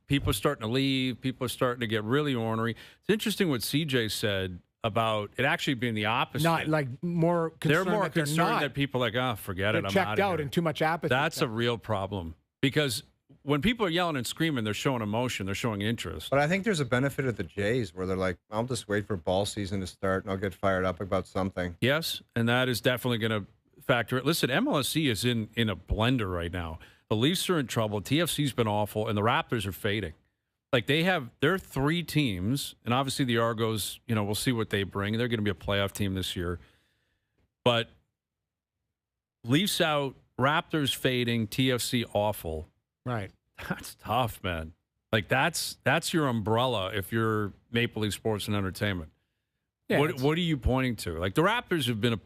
people are starting to leave. People are starting to get really ornery. It's interesting what CJ said about it actually being the opposite. Not like more concerned. They're more concerned that people are like, forget it. I'm checked out and too much apathy. That's a real problem because when people are yelling and screaming, they're showing emotion. They're showing interest. But I think there's a benefit of the Jays where they're like, I'll just wait for ball season to start and I'll get fired up about something. Yes, and that is definitely going to factor it. Listen, MLSE is in a blender right now. The Leafs are in trouble. TFC's been awful, and the Raptors are fading. Like they're 3 teams, and obviously the Argos, we'll see what they bring. They're going to be a playoff team this year. But Leafs out, Raptors fading, TFC awful. Right. That's tough, man. Like that's your umbrella if you're Maple Leaf Sports and Entertainment. Yeah, what are you pointing to? Like the Raptors have been a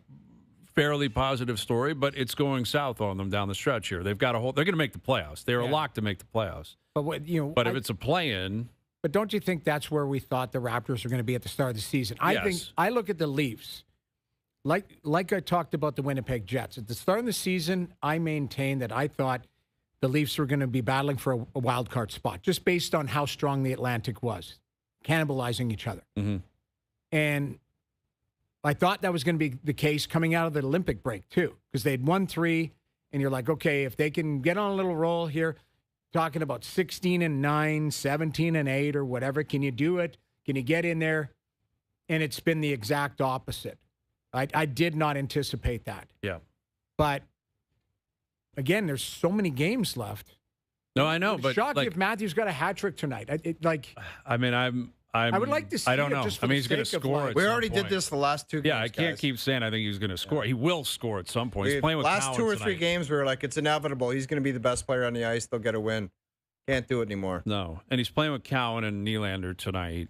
fairly positive story, but it's going south on them down the stretch here. They've got they're going to make the playoffs. They're a lock to make the playoffs. But if it's a play-in, but don't you think that's where we thought the Raptors were going to be at the start of the season? I think I look at the Leafs, like I talked about the Winnipeg Jets at the start of the season. I maintained that I thought the Leafs were going to be battling for a wild card spot, just based on how strong the Atlantic was, cannibalizing each other. Mm-hmm. And I thought that was going to be the case coming out of the Olympic break, too, because they'd won 3, and you're like, okay, if they can get on a little roll here, talking about 16-9, 17-8, or whatever, can you do it? Can you get in there? And it's been the exact opposite. I did not anticipate that. Yeah. But, again, there's so many games left. No, I know, but shocked if Matthews got a hat trick tonight. I would like to see. I don't know. Just for he's going to score. We already did this the last 2 games. Yeah, I can't keep saying I think he's going to score. He will score at some point. He's playing with last Cowan 2 or tonight. 3 games. We were like, it's inevitable. He's going to be the best player on the ice. They'll get a win. Can't do it anymore. No, and he's playing with Cowan and Nylander tonight,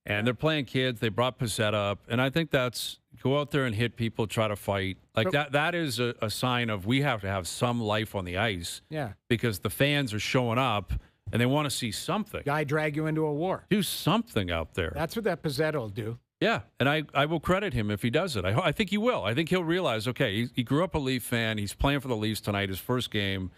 and they're playing kids. They brought Pizzetta up, and I think that's go out there and hit people, try to fight like that. That is a sign of we have to have some life on the ice. Yeah, because the fans are showing up. And they want to see something. Guy drag you into a war. Do something out there. That's what that Pizzetta will do. Yeah, and I will credit him if he does it. I think he will. I think he'll realize, okay, he grew up a Leaf fan. He's playing for the Leafs tonight, his first game.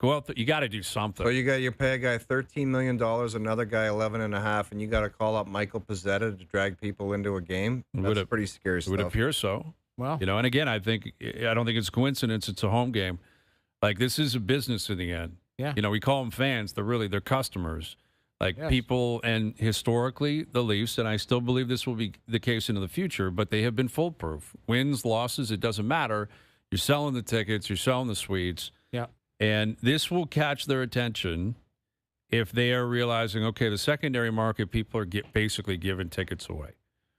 Go out there. You got to do something. So you pay a guy $13 million, another guy $11.5, and you got to call up Michael Pizzetta to drag people into a game? That's pretty scary stuff. It would appear so. Well, and again, I don't think it's a coincidence. It's a home game. Like, this is a business in the end. Yeah. We call them fans. They're customers. People, and historically, the Leafs, and I still believe this will be the case into the future, but they have been foolproof. Wins, losses, it doesn't matter. You're selling the tickets. You're selling the suites. Yeah. And this will catch their attention if they are realizing, okay, the secondary market, people are basically giving tickets away.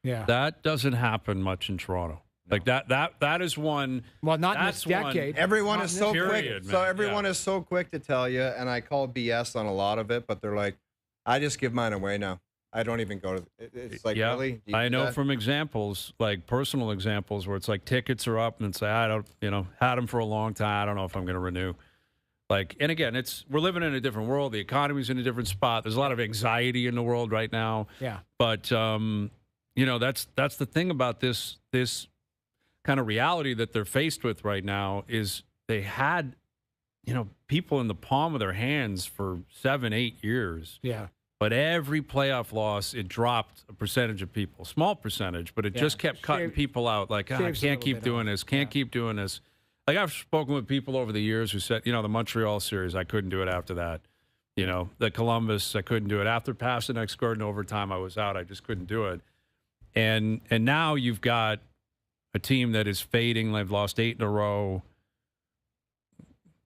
Yeah. That doesn't happen much in Toronto. Like that is one. Well, not in this decade. Everyone is so quick. Man. So everyone is so quick to tell you, and I call BS on a lot of it, but they're like, I just give mine away now. I don't even go to. It's like, really? I know from examples, like personal examples, where it's like tickets are up, and say I don't, had them for a long time. I don't know if I'm going to renew. Like, and again, we're living in a different world. The economy's in a different spot. There's a lot of anxiety in the world right now. Yeah. But that's the thing about this kind of reality that they're faced with right now is they had, people in the palm of their hands for 7-8 years. Yeah. But every playoff loss, it dropped a percentage of people, small percentage, but it just kept cutting people out. Like, I can't keep doing this, keep doing this. Like, I've spoken with people over the years who said, the Montreal series, I couldn't do it after that. The Columbus, I couldn't do it. After passing next guard in overtime, I was out. I just couldn't do it. And now you've got a team that is fading. They've lost 8 in a row.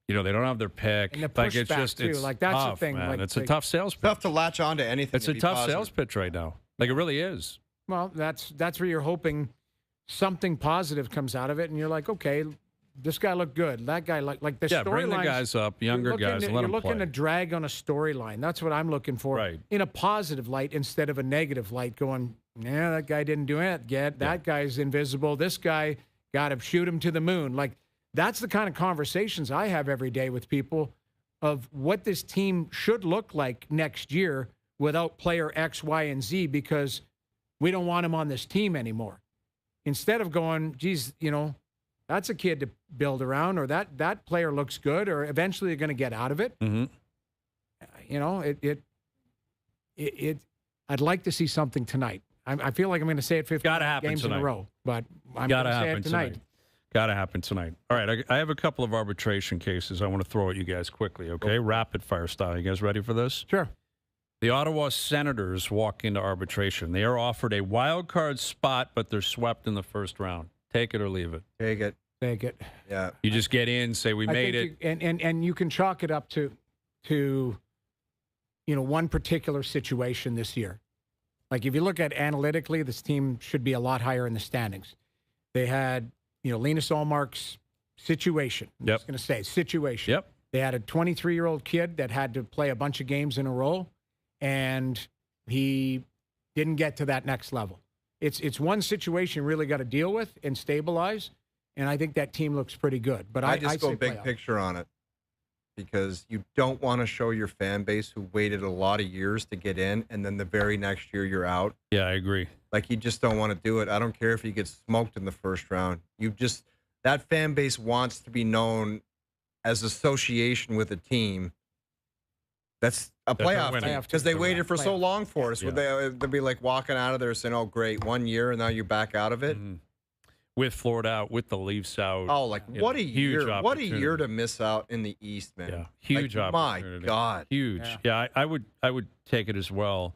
You know, they don't have their pick. And the like it's pushback, just too. It's Like, that's the tough, thing, man. like, it's they- a tough sales pitch. Tough to latch on to anything. It's and a be tough positive. sales pitch right now. Like, it really is. Well, that's where you're hoping something positive comes out of it, and you're like, okay, this guy looked good. That guy like the Yeah, bring the storylines- guys up, younger you're looking guys, to- and let You're them looking play. to drag on a storyline. That's what I'm looking for. Right. In a positive light instead of a negative light. Going, yeah, that guy didn't do it yet. That guy's invisible. This guy got to shoot him to the moon. Like, that's the kind of conversations I have every day with people of what this team should look like next year without player X, Y, and Z, because we don't want him on this team anymore. Instead of going, geez, you know, that's a kid to build around, or that player looks good, or eventually they're going to get out of it. Mm-hmm. You know, I'd like to see something tonight. I feel like I'm going to say it 50 Gotta happen games tonight. in a row, but I'm going Gotta to say happen it tonight. Got to happen tonight. All right, I have a couple of arbitration cases I want to throw at you guys quickly, okay? Rapid fire style. You guys ready for this? Sure. The Ottawa Senators walk into arbitration. They are offered a wild card spot, but they're swept in the first round. Take it or leave it. Take it. Take it. Yeah. You just get in, say we made it. And you can chalk it up to you know, one particular situation this year. Like, if you look at analytically, this team should be a lot higher in the standings. They had, you know, Linus Ullmark's situation. I'm Yep. just going to say situation. Yep. They had a 23-year-old kid that had to play a bunch of games in a row, and he didn't get to that next level. It's one situation you really got to deal with and stabilize, and I think that team looks pretty good. But I just I'd go say big playoff. picture on it, because you don't want to show your fan base who waited a lot of years to get in, and then the very next year you're out. Yeah, I agree. Like, you just don't want to do it. I don't care if you get smoked in the first round. That fan base wants to be known as association with a team that's a they're playoff winning. team, because they They're waited for so Playoff. long for us. Yeah. They'd be like walking out of there saying, "Oh, great, 1 year, and now you're back out of it." Mhm. With Florida out, with the Leafs out. Oh, like, you what know, a huge year! What a year opportunity. to miss out in the East, man. Yeah, huge Like, my opportunity. God. Huge. Yeah, I would take it as well.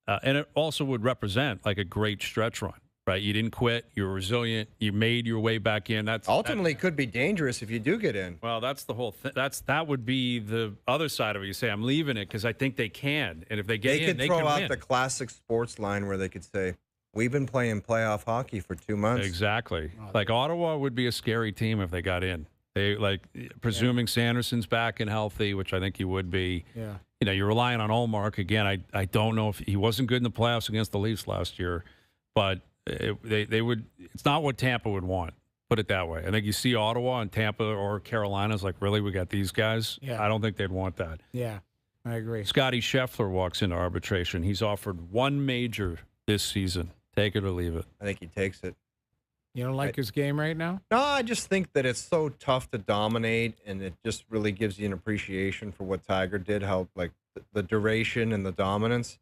And it also would represent like a great stretch run, right? You didn't quit. You were resilient. You made your way back in. That's Ultimately could be dangerous if you do get in. well, that's the whole thing. That would be the other side of it. You say, I'm leaving it because I think they can. And if they get They in, could they throw can out win. the classic sports line where they could say, "We've been playing playoff hockey for 2 months." Exactly. Like Ottawa would be a scary team if they got in. They presuming Sanderson's back and healthy, which I think he would be. Yeah. You know, you're relying on Ullmark again. I don't know if he wasn't good in the playoffs against the Leafs last year, but they would. It's not what Tampa would want. Put it that way. I think you see Ottawa and Tampa or Carolina's like, really, we got these guys. Yeah. I don't think they'd want that. Yeah, I agree. Scotty Scheffler walks into arbitration. He's offered one major this season. Take it or leave it. I think he takes it. You don't like his game right now? No, I just think that it's so tough to dominate, and it just really gives you an appreciation for what Tiger did, how, like, the duration and the dominance.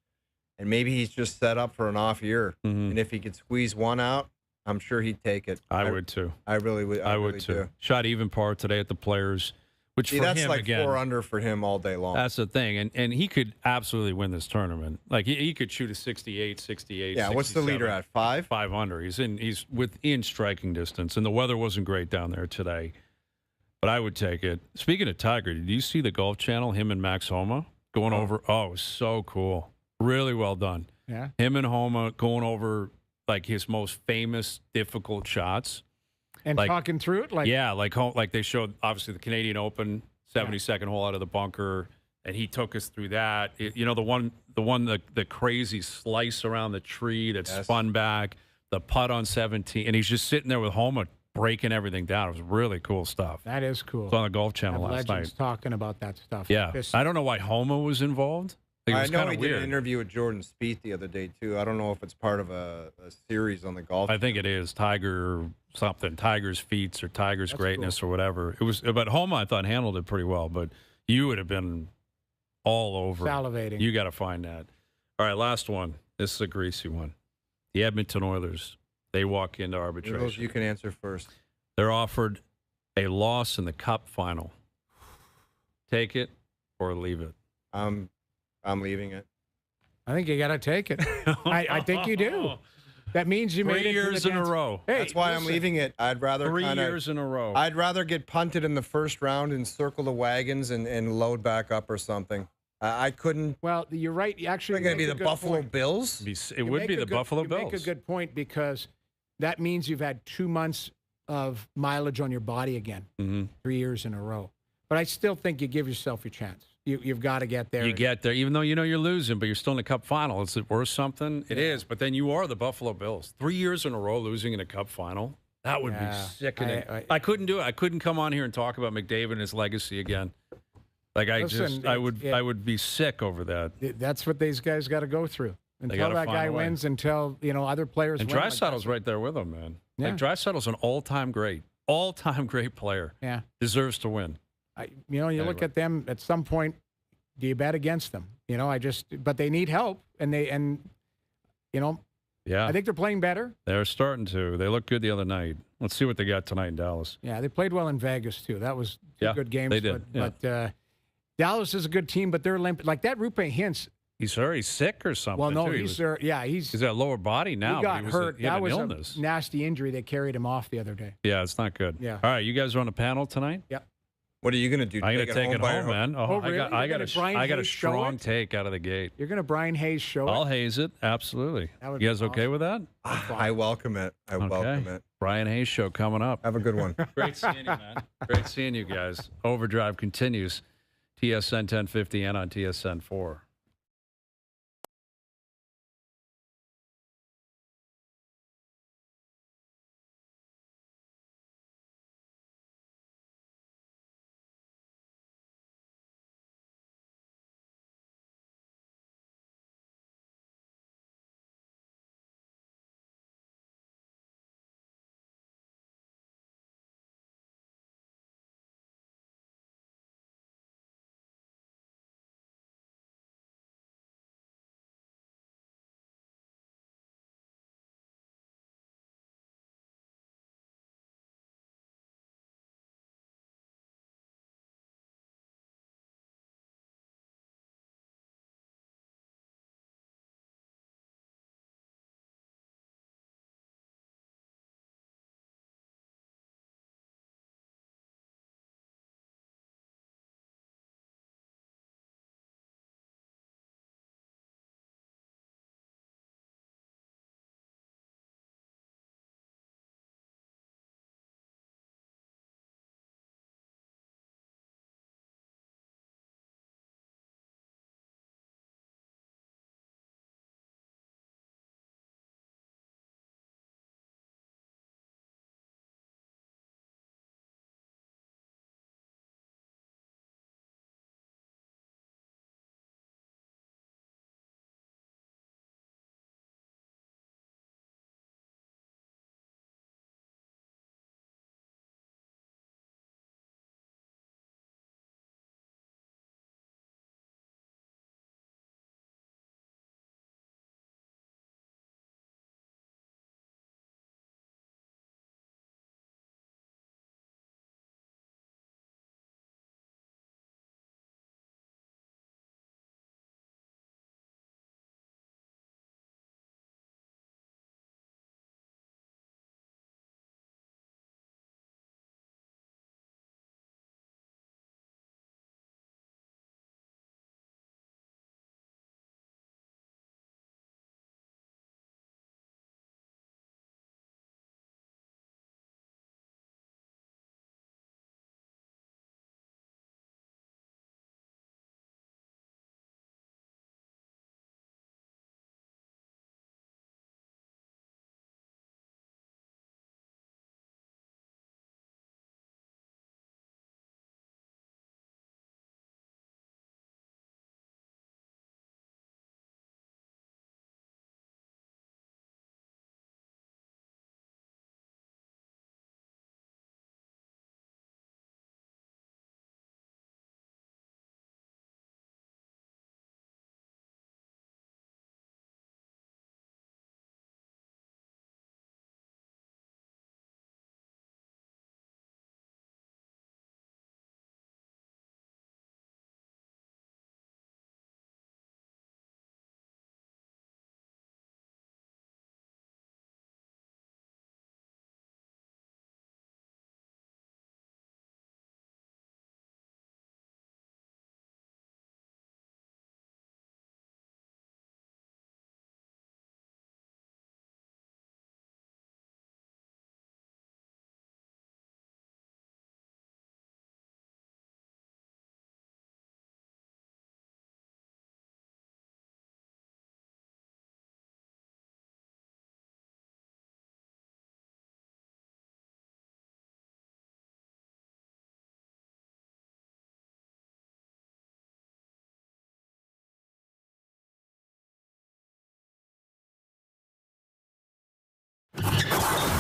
And maybe he's just set up for an off year. Mhm. And if he could squeeze one out, I'm sure he'd take it. I would too. I really would. I would really too. do. Shot even par today at the Players, which See, for that's him like again. 4 under for him all day long. That's the thing, and he could absolutely win this tournament. Like he could shoot a 68, 68. Yeah, what's the leader 67. at? 5? 5 under. He's within striking distance, and the weather wasn't great down there today. But I would take it. Speaking of Tiger, did you see the Golf Channel? Him and Max Homa going over. Oh, it was so cool. Really well done. Yeah. Him and Homa going over like his most famous difficult shots. And Like- talking through it, like Yeah, like they showed obviously the Canadian Open 72nd hole out of the bunker, and he took us through that. The crazy slice around the tree that spun back, the putt on 17, and he's just sitting there with Homa breaking everything down. It was really cool stuff. that is cool. It's on the Golf Channel Have last legends night. talking about that stuff. Yeah, This- I don't know why Homa was involved. It I was know kind he of did weird. an interview with Jordan Spieth the other day, too. I don't know if it's part of a series on the golf. I think it is Tiger something, Tiger's feats or Tiger's greatness or whatever. It was, but Homa I thought handled it pretty well. But you would have been all over it. Salivating. You got to find that. All right, last one. This is a greasy one. The Edmonton Oilers. They walk into arbitration. Noodles, you can answer first. They're offered a loss in the Cup final. Take it or leave it. I'm leaving it. I think you got to take it. I think you do. That means you made 3 it years to the in a dance. row. Hey, That's why I'm leaving it. I'd rather 3 years in a row. I'd rather get punted in the first round and circle the wagons and load back up or something. I couldn't. Well, you're right. Actually, It's going to be the Buffalo Bills. It would be the Buffalo Bills. You make a good point because that means you've had 2 months of mileage on your body again, 3 years in a row. But I still think you give yourself your chance. You've got to get there. You get there, even though you know you're losing, but you're still in the Cup final. Is it worth something? It is. But then you are the Buffalo Bills. 3 years in a row losing in a Cup final. That would be sickening. I couldn't do it. I couldn't come on here and talk about McDavid and his legacy again. Like I would be sick over that. That's what these guys got to go through until that guy wins. Until other players. And win. Dreisaitl's right there with him, man. Yeah. Like Dreisaitl's an all-time great player. Yeah, deserves to win. You look at them at some point. Do you bet against them? But they need help, yeah. I think they're playing better. They're starting to. They looked good the other night. Let's see what they got tonight in Dallas. Yeah, they played well in Vegas too. That was two good games. They did. But Dallas is a good team, but they're limp. Like that Rupe Hintz. He's already sick or something. Well, no, too. he's got lower body now. He got hurt. That was an illness. a nasty injury that carried him off the other day. Yeah, it's not good. Yeah. All right, you guys are on a panel tonight? Yep. What are you going to do? I'm going to take it home, man. Oh, really? I got a strong take out of the gate. You're going to Brian Hayes show it? I'll haze it. Absolutely. You guys okay with that? I welcome it. I welcome it. Brian Hayes show coming up. Have a good one. Great seeing you, man. Great seeing you guys. OverDrive continues. TSN 1050 and on TSN 4.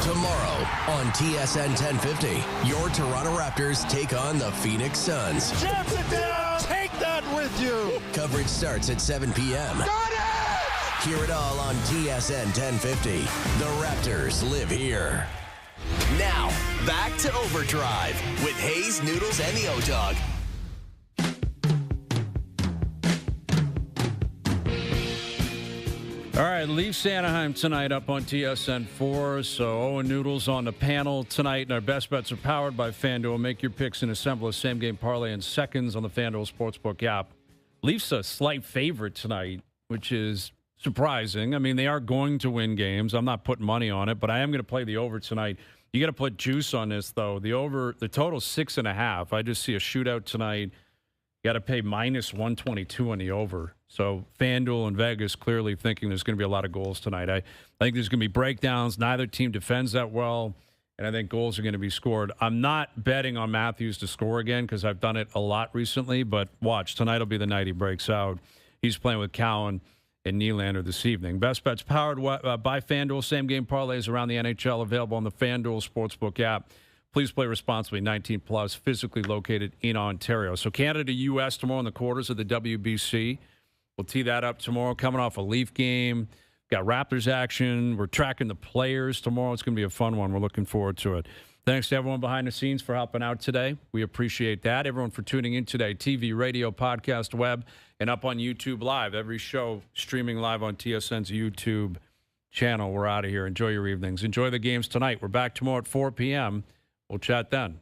Tomorrow on TSN 1050, your Toronto Raptors take on the Phoenix Suns. Jams it down! Take that with you! Coverage starts at 7 p.m. Got it! Hear it all on TSN 1050. The Raptors live here. Now, back to Overdrive with Hayes, Noodles, and the O-Dog. All right, Leafs Anaheim tonight up on TSN 4. So Owen Noodles on the panel tonight, and our best bets are powered by FanDuel. Make your picks and assemble a same-game parlay in seconds on the FanDuel Sportsbook app. Leafs a slight favorite tonight, which is surprising. I mean, they are going to win games. I'm not putting money on it, but I am going to play the over tonight. You got to put juice on this, though. The total's 6.5. I just see a shootout tonight. You got to pay minus 122 on the over. So FanDuel and Vegas clearly thinking there's going to be a lot of goals tonight. I think there's going to be breakdowns. Neither team defends that well, and I think goals are going to be scored. I'm not betting on Matthews to score again because I've done it a lot recently, but watch. Tonight will be the night he breaks out. He's playing with Cowan and Nylander this evening. Best bets powered by FanDuel. Same-game parlays around the NHL available on the FanDuel Sportsbook app. Please play responsibly, 18 plus, physically located in Ontario. So Canada-U.S. tomorrow in the quarters of the WBC. We'll tee that up tomorrow. Coming off a Leaf game. Got Raptors action. We're tracking the players tomorrow. It's going to be a fun one. We're looking forward to it. Thanks to everyone behind the scenes for helping out today. We appreciate that. Everyone for tuning in today. TV, radio, podcast, web, and up on YouTube Live. Every show streaming live on TSN's YouTube channel. We're out of here. Enjoy your evenings. Enjoy the games tonight. We're back tomorrow at 4 p.m. We'll chat then.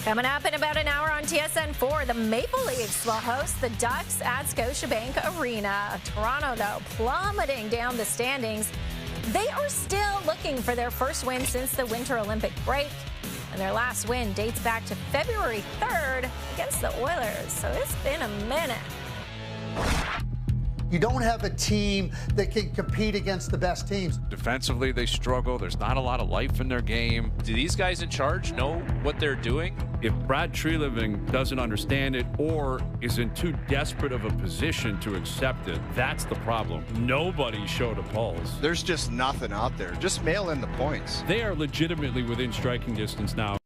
Coming up in about an hour on TSN 4, the Maple Leafs will host the Ducks at Scotiabank Arena. Toronto, though, plummeting down the standings. They are still looking for their first win since the Winter Olympic break. And their last win dates back to February 3rd against the Oilers. So it's been a minute. You don't have a team that can compete against the best teams. Defensively, they struggle. There's not a lot of life in their game. Do these guys in charge know what they're doing? If Brad Treliving doesn't understand it or is in too desperate of a position to accept it, that's the problem. Nobody showed a pulse. There's just nothing out there. Just mail in the points. They are legitimately within striking distance now.